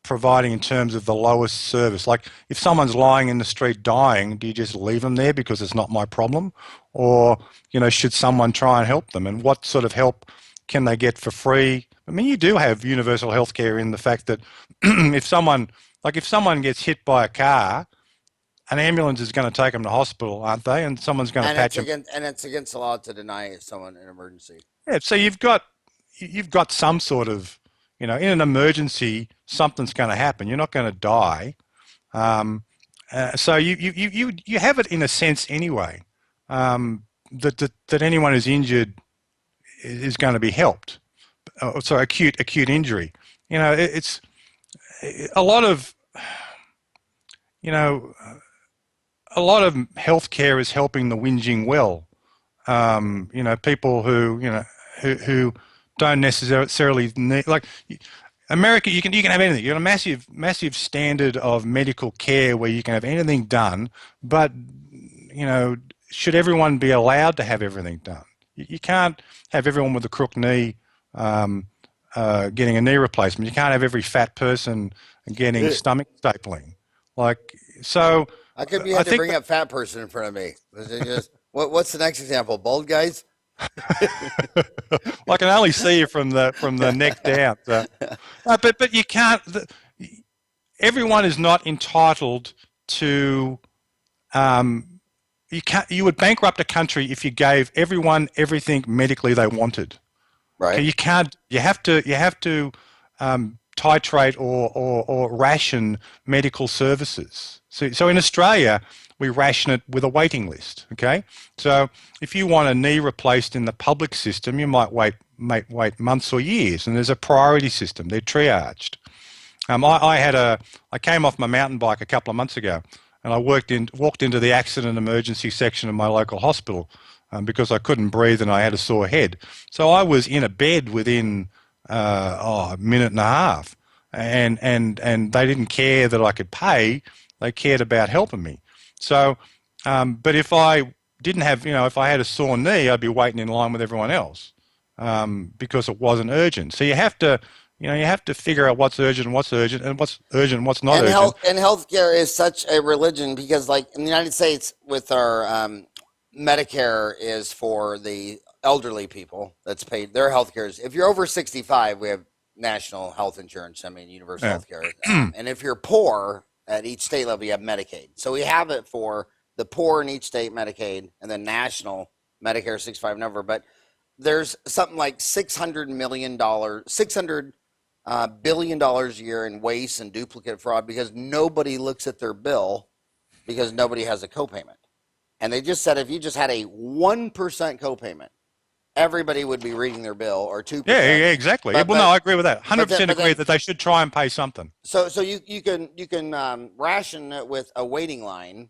providing in terms of the lowest service. Like, if someone's lying in the street dying, do you just leave them there because it's not my problem? Or, should someone try and help them? And what sort of help can they get for free? I mean, you do have universal healthcare in the fact that if someone gets hit by a car, an ambulance is going to take them to hospital, aren't they? And someone's going to patch them. And it's against the law to deny someone an emergency. Yeah, so you've got some sort of, in an emergency, something's going to happen. You're not going to die. So you have it in a sense anyway, that anyone who's injured is going to be helped. So acute injury. It's a lot of, a lot of healthcare is helping the whinging well. People who don't necessarily need, like America. You can have anything. You got a massive standard of medical care where you can have anything done, but should everyone be allowed to have everything done? You can't have everyone with a crook knee getting a knee replacement. You can't have every fat person getting stomach stapling. So I could be had to bring up fat person in front of me. What's the next example? Bald guys? I can only see you from the neck down. So. But you can't. Everyone is not entitled to. You would bankrupt a country if you gave everyone everything medically they wanted. Right. Okay, you can't. You have to titrate or ration medical services. So in Australia, we ration it with a waiting list. Okay, so if you want a knee replaced in the public system, you might wait months or years, and there's a priority system. They're triaged. I came off my mountain bike a couple of months ago, and I walked into the accident emergency section of my local hospital because I couldn't breathe and I had a sore head. So I was in a bed within a minute and a half, and they didn't care that I could pay. They cared about helping me. So, but if I didn't have, if I had a sore knee, I'd be waiting in line with everyone else because it wasn't urgent. So you have to figure out what's urgent, and what's not urgent. And healthcare is such a religion because, like in the United States, with our Medicare is for the elderly people that's paid their healthcare. If you're over 65, we have national health insurance. I mean, universal healthcare. And if you're poor, at each state level, you have Medicaid. So we have it for the poor in each state, Medicaid, and then national Medicare 65 and over. But there's something like $600 billion a year in waste and duplicate fraud because nobody looks at their bill because nobody has a copayment. And they just said if you just had a 1% copayment, everybody would be reading their bill, or 2%. Yeah, exactly. No, I agree with that. 100% agree that they should try and pay something. So you can ration it with a waiting line,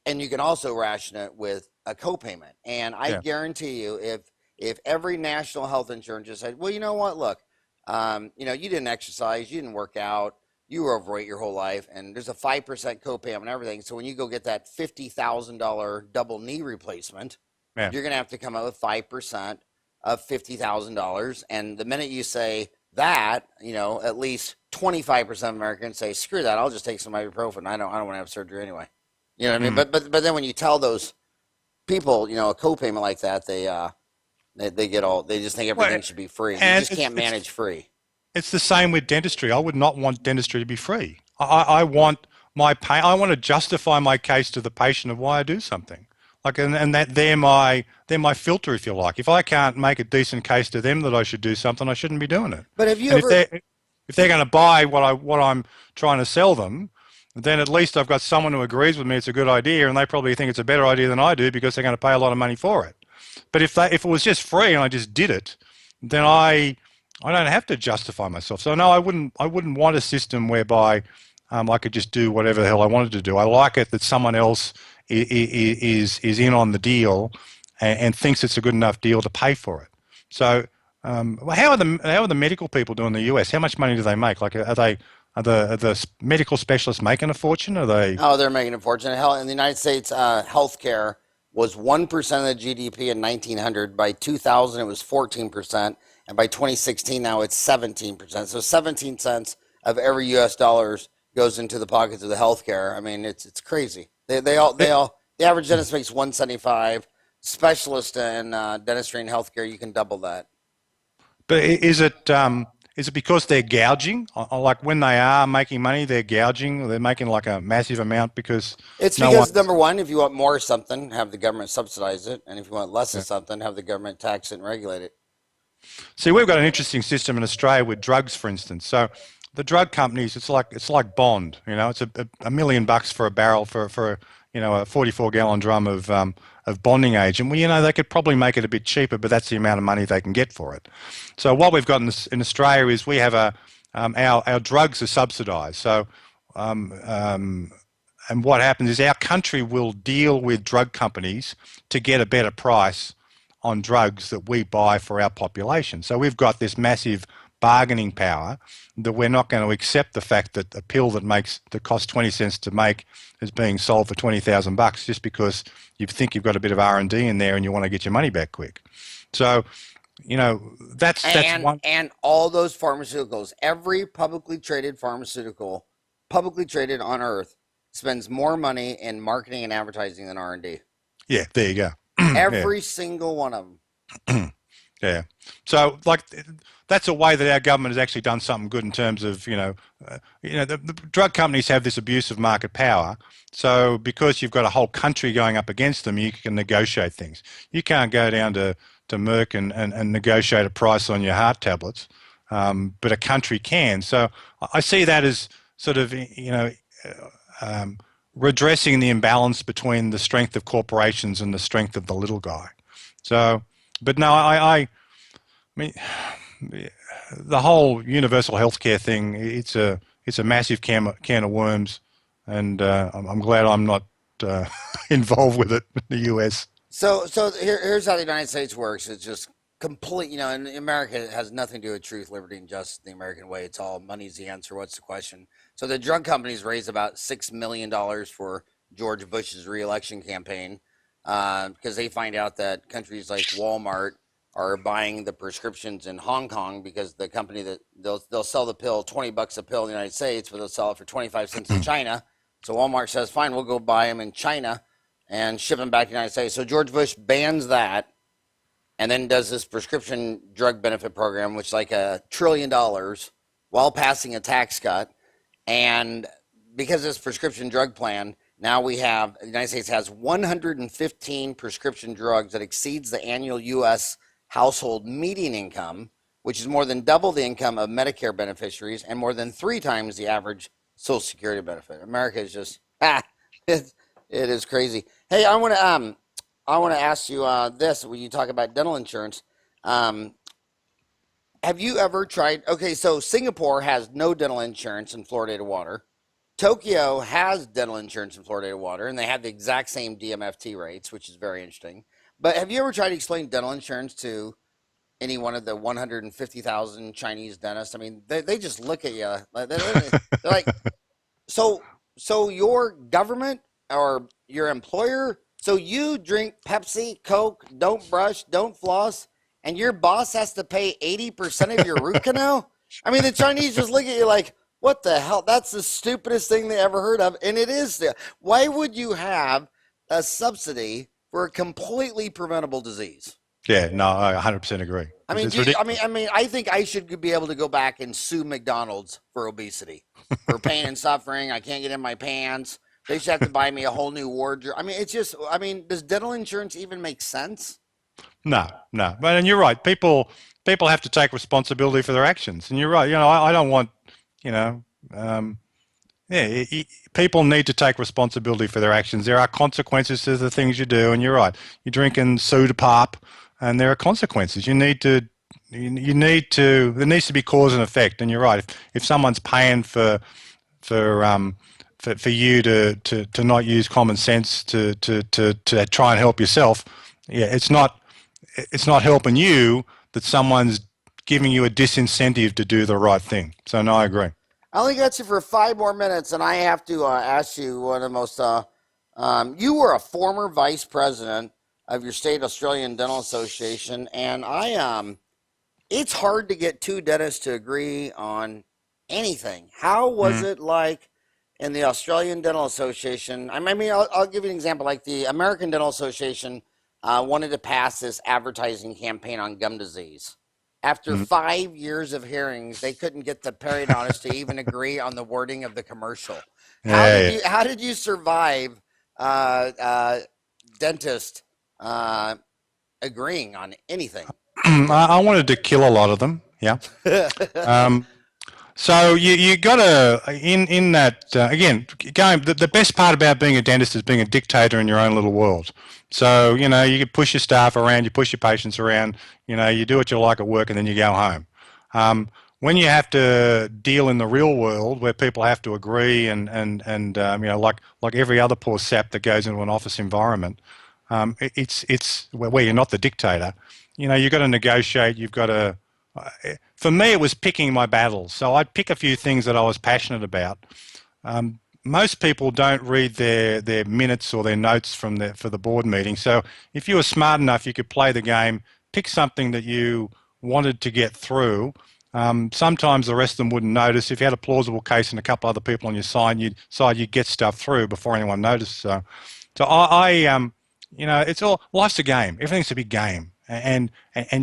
and you can also ration it with a copayment. And I guarantee you, if every national health insurance just said, well, you know what, look, you didn't exercise, you didn't work out, you were overweight your whole life, and there's a 5% copay on everything. So when you go get that $50,000 double knee replacement, you're going to have to come up with 5% of $50,000. And the minute you say that, at least 25% of Americans say, screw that, I'll just take some ibuprofen. I don't want to have surgery anyway. You know what I mean? But then when you tell those people, a copayment like that, they just think everything should be free. You just can't manage free. It's the same with dentistry. I would not want dentistry to be free. I want my pain. I want to justify my case to the patient of why I do something. And that they're my filter, if you like. If I can't make a decent case to them that I should do something, I shouldn't be doing it. But have you if they're going to buy what I'm trying to sell them, then at least I've got someone who agrees with me it's a good idea, and they probably think it's a better idea than I do because they're going to pay a lot of money for it. But if it was just free and I just did it, then I don't have to justify myself. So no, I wouldn't want a system whereby I could just do whatever the hell I wanted to do. I like it that someone else is in on the deal, and thinks it's a good enough deal to pay for it. So how are the medical people doing in the US? How much money do they make? Like, are the medical specialists making a fortune? Are they? Oh, they're making a fortune. Hell, in the United States, healthcare was 1% of the GDP in 1900. By 2000, it was 14%, and by 2016, now it's 17%. So 17 cents of every U.S. dollars goes into the pockets of the healthcare. I mean, it's crazy. The average dentist makes 175. Specialist in dentistry and healthcare, you can double that. But is it because they're gouging? Like when they are making money, they're gouging. They're making like a massive amount because It's no because one. number one, if you want more of something, have the government subsidize it, and if you want less of Yeah. something, have the government tax it and regulate it. See, we've got an interesting system in Australia with drugs, for instance. So the drug companies, it's like Bond. You know, it's a million bucks for a barrel for a 44-gallon drum of bonding agent. Well, they could probably make it a bit cheaper, but that's the amount of money they can get for it. So what we've got in Australia is we have our drugs are subsidised. So and what happens is our country will deal with drug companies to get a better price on drugs that we buy for our population. So we've got this massive bargaining power that we're not going to accept the fact that a pill that costs 20 cents to make is being sold for 20,000 bucks just because you think you've got a bit of R&D in there and you want to get your money back quick. So, that's one. And all those pharmaceuticals, every publicly traded pharmaceutical, publicly traded on Earth, spends more money in marketing and advertising than R&D. Yeah, there you go. Every single one of them. Yeah. So, like, that's a way that our government has actually done something good in terms of, the drug companies have this abuse of market power. So, because you've got a whole country going up against them, you can negotiate things. You can't go down to Merck and negotiate a price on your heart tablets, but a country can. So, I see that as sort of, redressing the imbalance between the strength of corporations and the strength of the little guy. So, but no, I mean, the whole universal healthcare thing, it's a massive can of worms, and I'm glad I'm not involved with it in the US. So here's how the United States works. It's just complete, and America has nothing to do with truth, liberty, and justice the American way. It's all money's the answer. What's the question? So the drug companies raised about $6 million for George Bush's reelection campaign because they find out that countries like Walmart are buying the prescriptions in Hong Kong because the company that they'll sell the pill $20 a pill in the United States, but they'll sell it for 25 cents in China. So Walmart says, fine, we'll go buy them in China and ship them back to the United States. So George Bush bans that and then does this prescription drug benefit program, which is like $1 trillion while passing a tax cut. And because of this prescription drug plan, now the United States has 115 prescription drugs that exceeds the annual U.S. household median income, which is more than double the income of Medicare beneficiaries and more than 3 times the average Social Security benefit. America is just, it is crazy. Hey, I want to ask you this when you talk about dental insurance. Have you ever tried? Okay, so Singapore has no dental insurance in fluoridated water. Tokyo has dental insurance in fluoridated water, and they have the exact same DMFT rates, which is very interesting. But have you ever tried to explain dental insurance to any one of the 150,000 Chinese dentists? I mean, they just look at you. They're like, so your government or your employer, so you drink Pepsi, Coke, don't brush, don't floss, and your boss has to pay 80% of your root canal? I mean, the Chinese just look at you like, what the hell? That's the stupidest thing they ever heard of. And it is. Why would you have a subsidy for a completely preventable disease? Yeah, no, I 100% agree. I mean, It's ridiculous. I think I should be able to go back and sue McDonald's for obesity, for pain and suffering. I can't get in my pants. They should have to buy me a whole new wardrobe. I mean, it's just, does dental insurance even make sense? No. But and you're right. People have to take responsibility for their actions. And you're right. I don't want, people need to take responsibility for their actions. There are consequences to the things you do, and you're right. You're drinking soda pop, and there are consequences. There needs to be cause and effect. And you're right. If someone's paying for you to not use common sense to try and help yourself, Yeah, it's not helping you that someone's giving you a disincentive to do the right thing. So no, I agree. I only got you for 5 more minutes, and I have to ask you one of the most. You were a former vice president of your state Australian Dental Association, and it's hard to get two dentists to agree on anything. How was Mm, it like in the Australian Dental Association? I mean, I'll give you an example. Like the American Dental Association wanted to pass this advertising campaign on gum disease. After mm. 5 years of hearings, they couldn't get the periodontists to even agree on the wording of the commercial. Yeah, How did you survive uh, uh, dentist uh, agreeing on anything? yeah. I wanted to kill a lot of them. Yeah. Um, So you got to in that again going the best part about being a dentist is being a dictator in your own little world. So you know you can push your staff around, you push your patients around, you know you do what you like at work, and then you go home. When you have to deal in the real world where people have to agree and you know like every other poor sap that goes into an office environment, it's where you're not the dictator. You know you've got to negotiate. You've got to for me, it was picking my battles. So I'd pick a few things that I was passionate about. Most people don't read their minutes or their notes for the board meeting. So if you were smart enough, you could play the game, pick something that you wanted to get through. Sometimes the rest of them wouldn't notice. If you had a plausible case and a couple other people on your side, you'd get stuff through before anyone noticed. So you know, it's all life's a game. Everything's a big game, and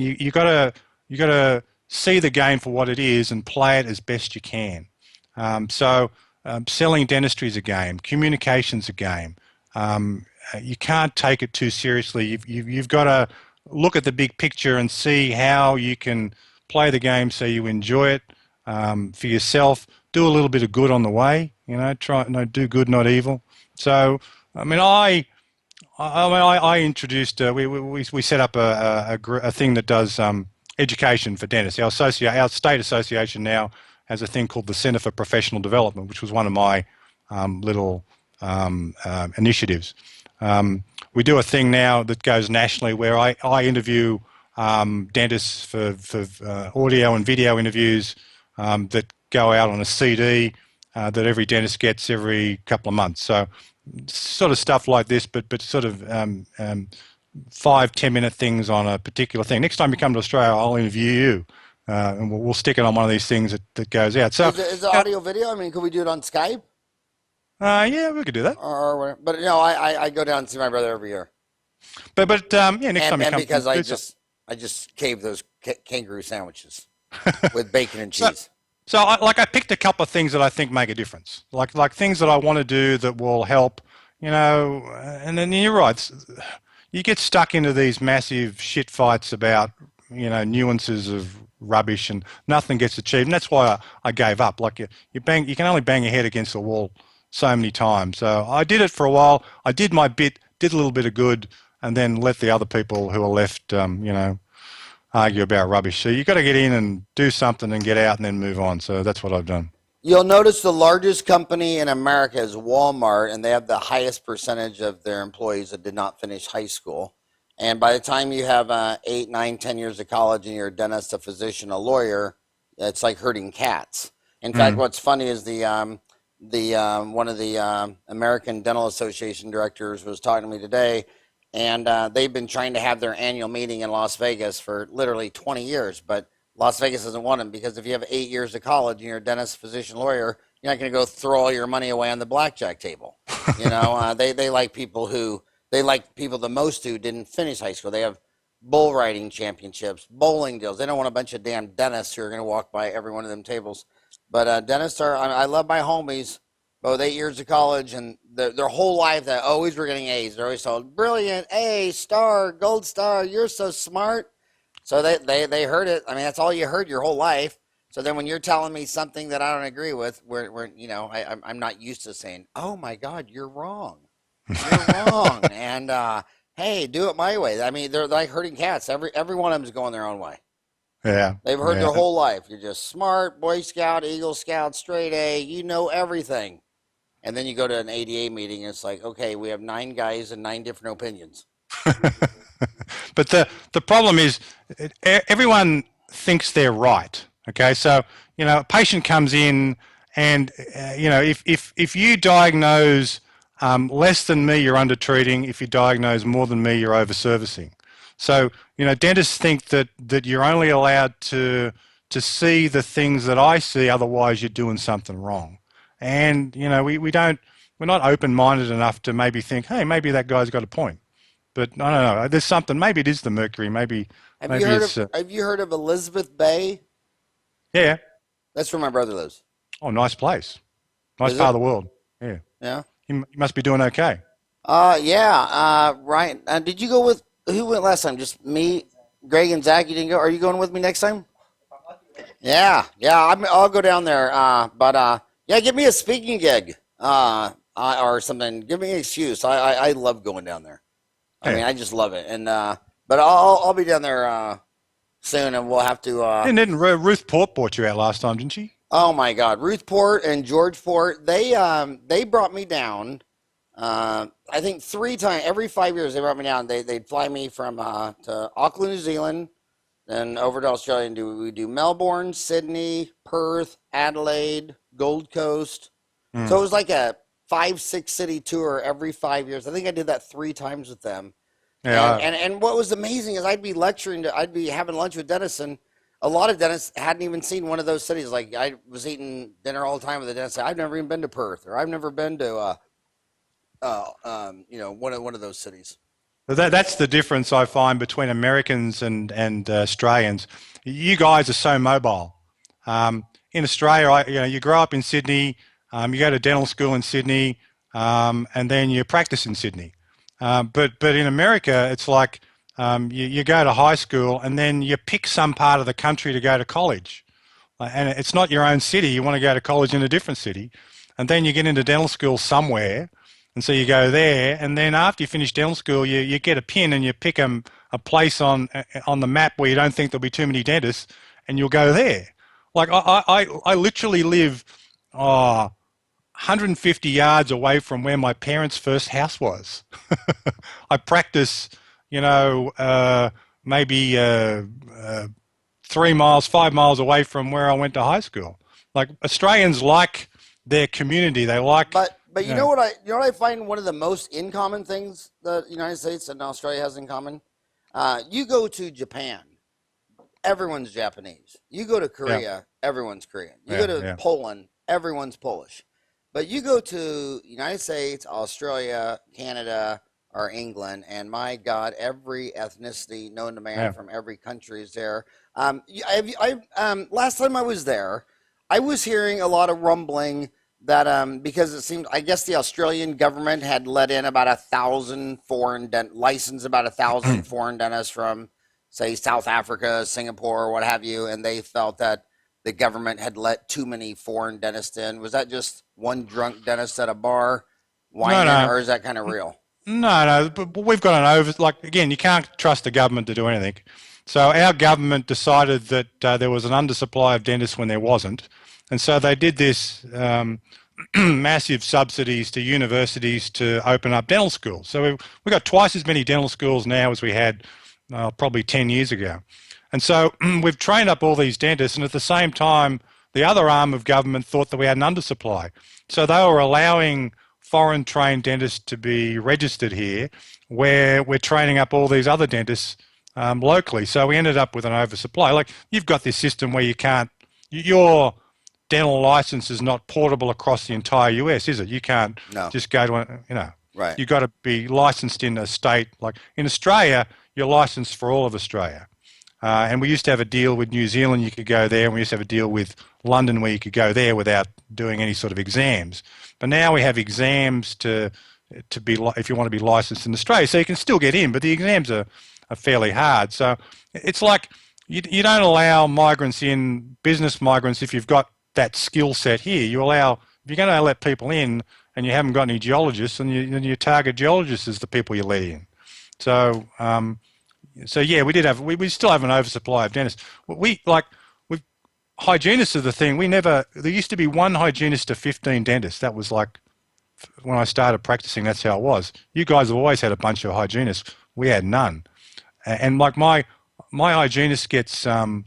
you got to see the game for what it is and play it as best you can. Selling dentistry is a game. Communication's a game. You can't take it too seriously. You've got to look at the big picture and see how you can play the game so you enjoy it for yourself. Do a little bit of good on the way. You know, do good, not evil. So, I mean, I introduced we set up a thing that does education for dentists. Our state association now has a thing called the Centre for Professional Development, which was one of my little initiatives. We do a thing now that goes nationally where I interview dentists for audio and video interviews that go out on a CD that every dentist gets every couple of months. So sort of stuff like this, but sort of 5-10 minute things on a particular thing. Next time you come to Australia, I'll interview you, and we'll stick it on one of these things that goes out. So Is it audio video? I mean, could we do it on Skype yeah, we could do that. or whatever? But no, I go down and see my brother every year, But yeah, next time you and come, because do so. I just cave those kangaroo sandwiches with bacon and So, cheese. I picked a couple of things that I think make a difference, like things that I want to do that will help, you know. And then you're right, you get stuck into these massive shit fights about, you know, nuances of rubbish and nothing gets achieved. And that's why I gave up. Like you can only bang your head against the wall so many times. So I did it for a while. I did my bit, did a little bit of good, and then let the other people who are left, you know, argue about rubbish. So you've got to get in and do something and get out and then move on. So that's what I've done. You'll notice the largest company in America is Walmart, and they have the highest percentage of their employees that did not finish high school. And by the time you have 8, 9, 10 years of college and you're a dentist, a physician, a lawyer, it's like herding cats. In fact, Mm. what's funny is one of the American Dental Association directors was talking to me today, and they've been trying to have their annual meeting in Las Vegas for literally 20 years, but Las Vegas doesn't want them because if you have 8 years of college and you're a dentist, physician, lawyer, you're not going to go throw all your money away on the blackjack table. You know, they like people who they like people the most who didn't finish high school. They have bull riding championships, bowling deals. They don't want a bunch of damn dentists who are going to walk by every one of them tables. But dentists are. I love my homies, but with 8 years of college and their whole life, that always were getting A's. They're always told, "Brilliant, A, star, gold star. You're so smart." So they heard it. I mean, that's all you heard your whole life. So then when you're telling me something that I don't agree with, where you know I'm not used to saying, "Oh my God, you're wrong. You're wrong," and hey, do it my way. I mean, they're like herding cats. Every one of them is going their own way. Yeah, They've heard yeah. their whole life. You're just smart, Boy Scout, Eagle Scout, straight A. You know everything. And then you go to an ADA meeting, and it's like, okay, we have 9 guys and 9 different opinions. But the problem is everyone thinks they're right. Okay, so a patient comes in, and if you diagnose less than me, you're under treating. If you diagnose more than me, you're over servicing. So dentists think that you're only allowed to see the things that I see, otherwise you're doing something wrong. And we're not open-minded enough to maybe think, hey, maybe that guy's got a point. But I don't know. There's something. Maybe it is the mercury. Maybe it's. Have you heard of Elizabeth Bay? Yeah. That's where my brother lives. Oh, nice place. Nice Is part it? of the world. Yeah. Yeah. You must be doing okay. Yeah. Right. Did you go with who went last time? Just me, Greg, and Zach. You didn't go. Are you going with me next time? Yeah. Yeah. I'll go down there. But yeah, give me a speaking gig. Or something. Give me an excuse. I love going down there. I mean, Yeah. I just love it. And but I'll be down there soon, and we'll have to. Didn't Ruth Port brought you out last time, didn't she? Oh my God, Ruth Port and George Port. They brought me down. I think 3 times every 5 years they brought me down. They'd fly me from to Auckland, New Zealand, then over to Australia, and we do Melbourne, Sydney, Perth, Adelaide, Gold Coast. So it was like a 5, 6 city tour every 5 years. I think I did that 3 times with them. Yeah. And what was amazing is I'd be having lunch with dentists, and a lot of dentists hadn't even seen one of those cities. Like I was eating dinner all the time with the dentist. I've never even been to Perth, or I've never been to one of those cities. That's the difference I find between Americans and Australians. You guys are so mobile. In Australia, you grow up in Sydney, you go to dental school in Sydney, and then you practice in Sydney. But in America, it's like you go to high school and then you pick some part of the country to go to college. And it's not your own city. You want to go to college in a different city. And then you get into dental school somewhere. And so you go there. And then after you finish dental school, you get a pin and you pick a place on the map where you don't think there'll be too many dentists, and you'll go there. Like I literally live 150 yards away from where my parents' first house was. I practice, maybe 3 miles, 5 miles away from where I went to high school. Like Australians like their community. They like. But you know what I find one of the most in common things the United States and Australia has in common? You go to Japan, everyone's Japanese. You go to Korea, everyone's Korean. You go to Poland, everyone's Polish. But you go to United States, Australia, Canada, or England, and my God, every ethnicity known to man from every country is there. Last time I was there, I was hearing a lot of rumbling that because it seemed, I guess the Australian government had let in about 1,000 licensed about 1,000 foreign dentists from, say, South Africa, Singapore, or what have you, and they felt that the government had let too many foreign dentists in. Was that just one drunk dentist at a bar whining, or is that kind of real? No, but we've got again, you can't trust the government to do anything. So our government decided that there was an undersupply of dentists when there wasn't. And so they did this massive subsidies to universities to open up dental schools. So we've got twice as many dental schools now as we had probably 10 years ago. And so we've trained up all these dentists, and at the same time, the other arm of government thought that we had an undersupply. So they were allowing foreign trained dentists to be registered here, where we're training up all these other dentists locally. So we ended up with an oversupply. Like, you've got this system where your dental license is not portable across the entire US, is it? You can't just go to, Right. You've got to be licensed in a state. Like in Australia, you're licensed for all of Australia. And we used to have a deal with New Zealand, you could go there, and we used to have a deal with London where you could go there without doing any sort of exams. But now we have exams to be, if you want to be licensed in Australia, so you can still get in, but the exams are fairly hard. So it's like you don't allow migrants in, business migrants, if you've got that skill set here. If you're going to let people in and you haven't got any geologists, and you target geologists as the people you let in. So yeah, we still have an oversupply of dentists. Hygienists are the thing. There used to be one hygienist to 15 dentists. That was like, when I started practicing, that's how it was. You guys have always had a bunch of hygienists. We had none. And like my hygienist gets um,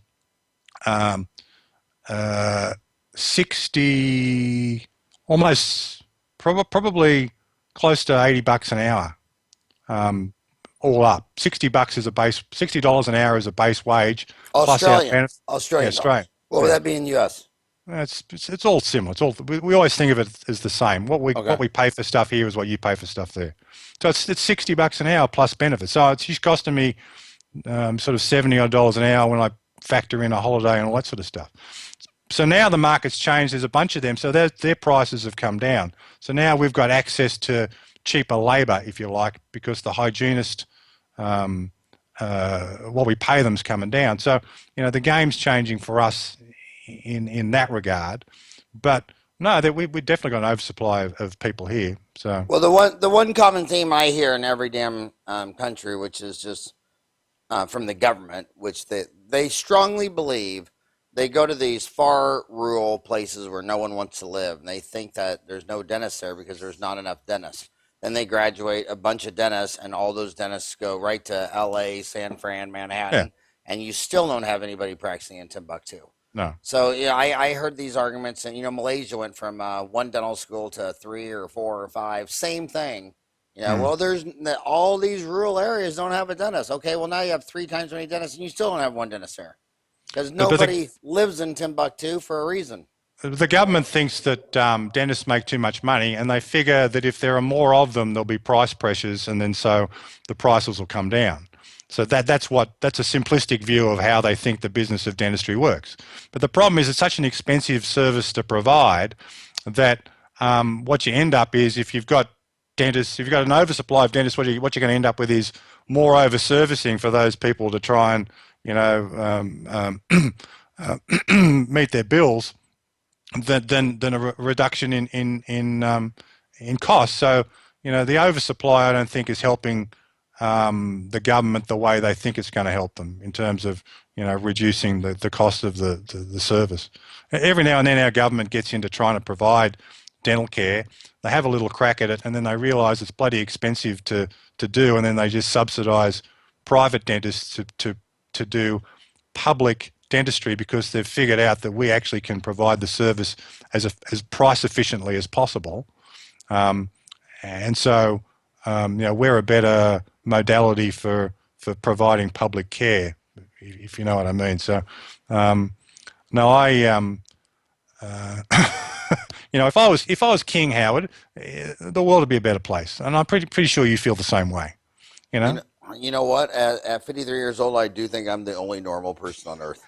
60, almost probably close to $80 an hour, all up. $60 is a base, $60 an hour is a base wage plus our Australian, benefit. Australian Yeah, Australian. dollars. What would Yeah. that be in US? It's all similar. It's all we always think of it as the same. Okay. What we pay for stuff here is what you pay for stuff there. So it's $60 an hour plus benefits. So she's costing me sort of $70 an hour when I factor in a holiday and all that sort of stuff. So now the market's changed. There's a bunch of them. So their prices have come down. So now we've got access to cheaper labour, if you like, because the hygienist, what we pay them is coming down. So, the game's changing for us in that regard. But no, we definitely got an oversupply of people here. So Well, the one common theme I hear in every damn country, which is just from the government, which they strongly believe, they go to these far rural places where no one wants to live, and they think that there's no dentists there because there's not enough dentists. Then they graduate a bunch of dentists, and all those dentists go right to L.A., San Fran, Manhattan, and you still don't have anybody practicing in Timbuktu. no. So I heard these arguments, and Malaysia went from one dental school to 3 or 4 or 5, same thing. Well, there's all these rural areas don't have a dentist. Okay, well now you have 3 times as many dentists, and you still don't have one dentist there because nobody lives in Timbuktu for a reason. The government thinks that dentists make too much money, and they figure that if there are more of them, there'll be price pressures, and then so the prices will come down. So that's a simplistic view of how they think the business of dentistry works. But the problem is it's such an expensive service to provide that what you end up is if you've got dentists, if you've got an oversupply of dentists, what you're going to end up with is more over servicing for those people to try and meet their bills than a reduction in costs. So the oversupply I don't think is helping the government the way they think it's going to help them in terms of reducing the cost of the service. Every now and then our government gets into trying to provide dental care. They have a little crack at it, and then they realise it's bloody expensive to do, and then they just subsidise private dentists to do public dentistry because they've figured out that we actually can provide the service as price efficiently as possible, and so we're a better modality for providing public care, if you know what I mean. So no, if I was King Howard, the world would be a better place, and I'm pretty sure you feel the same way. You know what? At 53 years old, I do think I'm the only normal person on earth.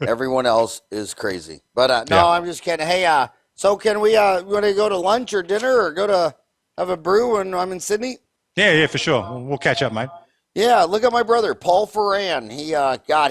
Everyone else is crazy. But no, I'm just kidding. Hey, so can we want to go to lunch or dinner or go to have a brew when I'm in Sydney? Yeah, for sure. We'll catch up, mate. Yeah, look at my brother, Paul Farran. He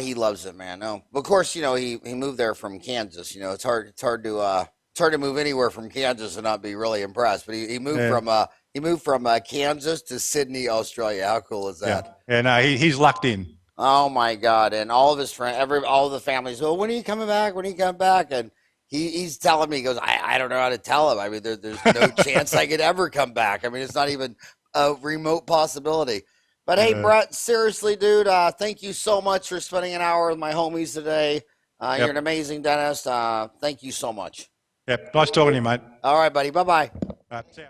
he loves it, man. No, of course, he moved there from Kansas. It's hard to move anywhere from Kansas and not be really impressed. But he moved from Kansas to Sydney, Australia. How cool is that? Yeah, no, he's lucked in. Oh my God! And all of his friends, all of the families. Well, when are you coming back? When are you coming back? And he's telling me, he goes, I don't know how to tell him. I mean, there's no chance I could ever come back. I mean, it's not even a remote possibility. But hey, Brett, seriously, dude, thank you so much for spending an hour with my homies today. You're an amazing dentist. Thank you so much. Yep, nice talking to you, mate. All right, buddy. Bye-bye. See ya.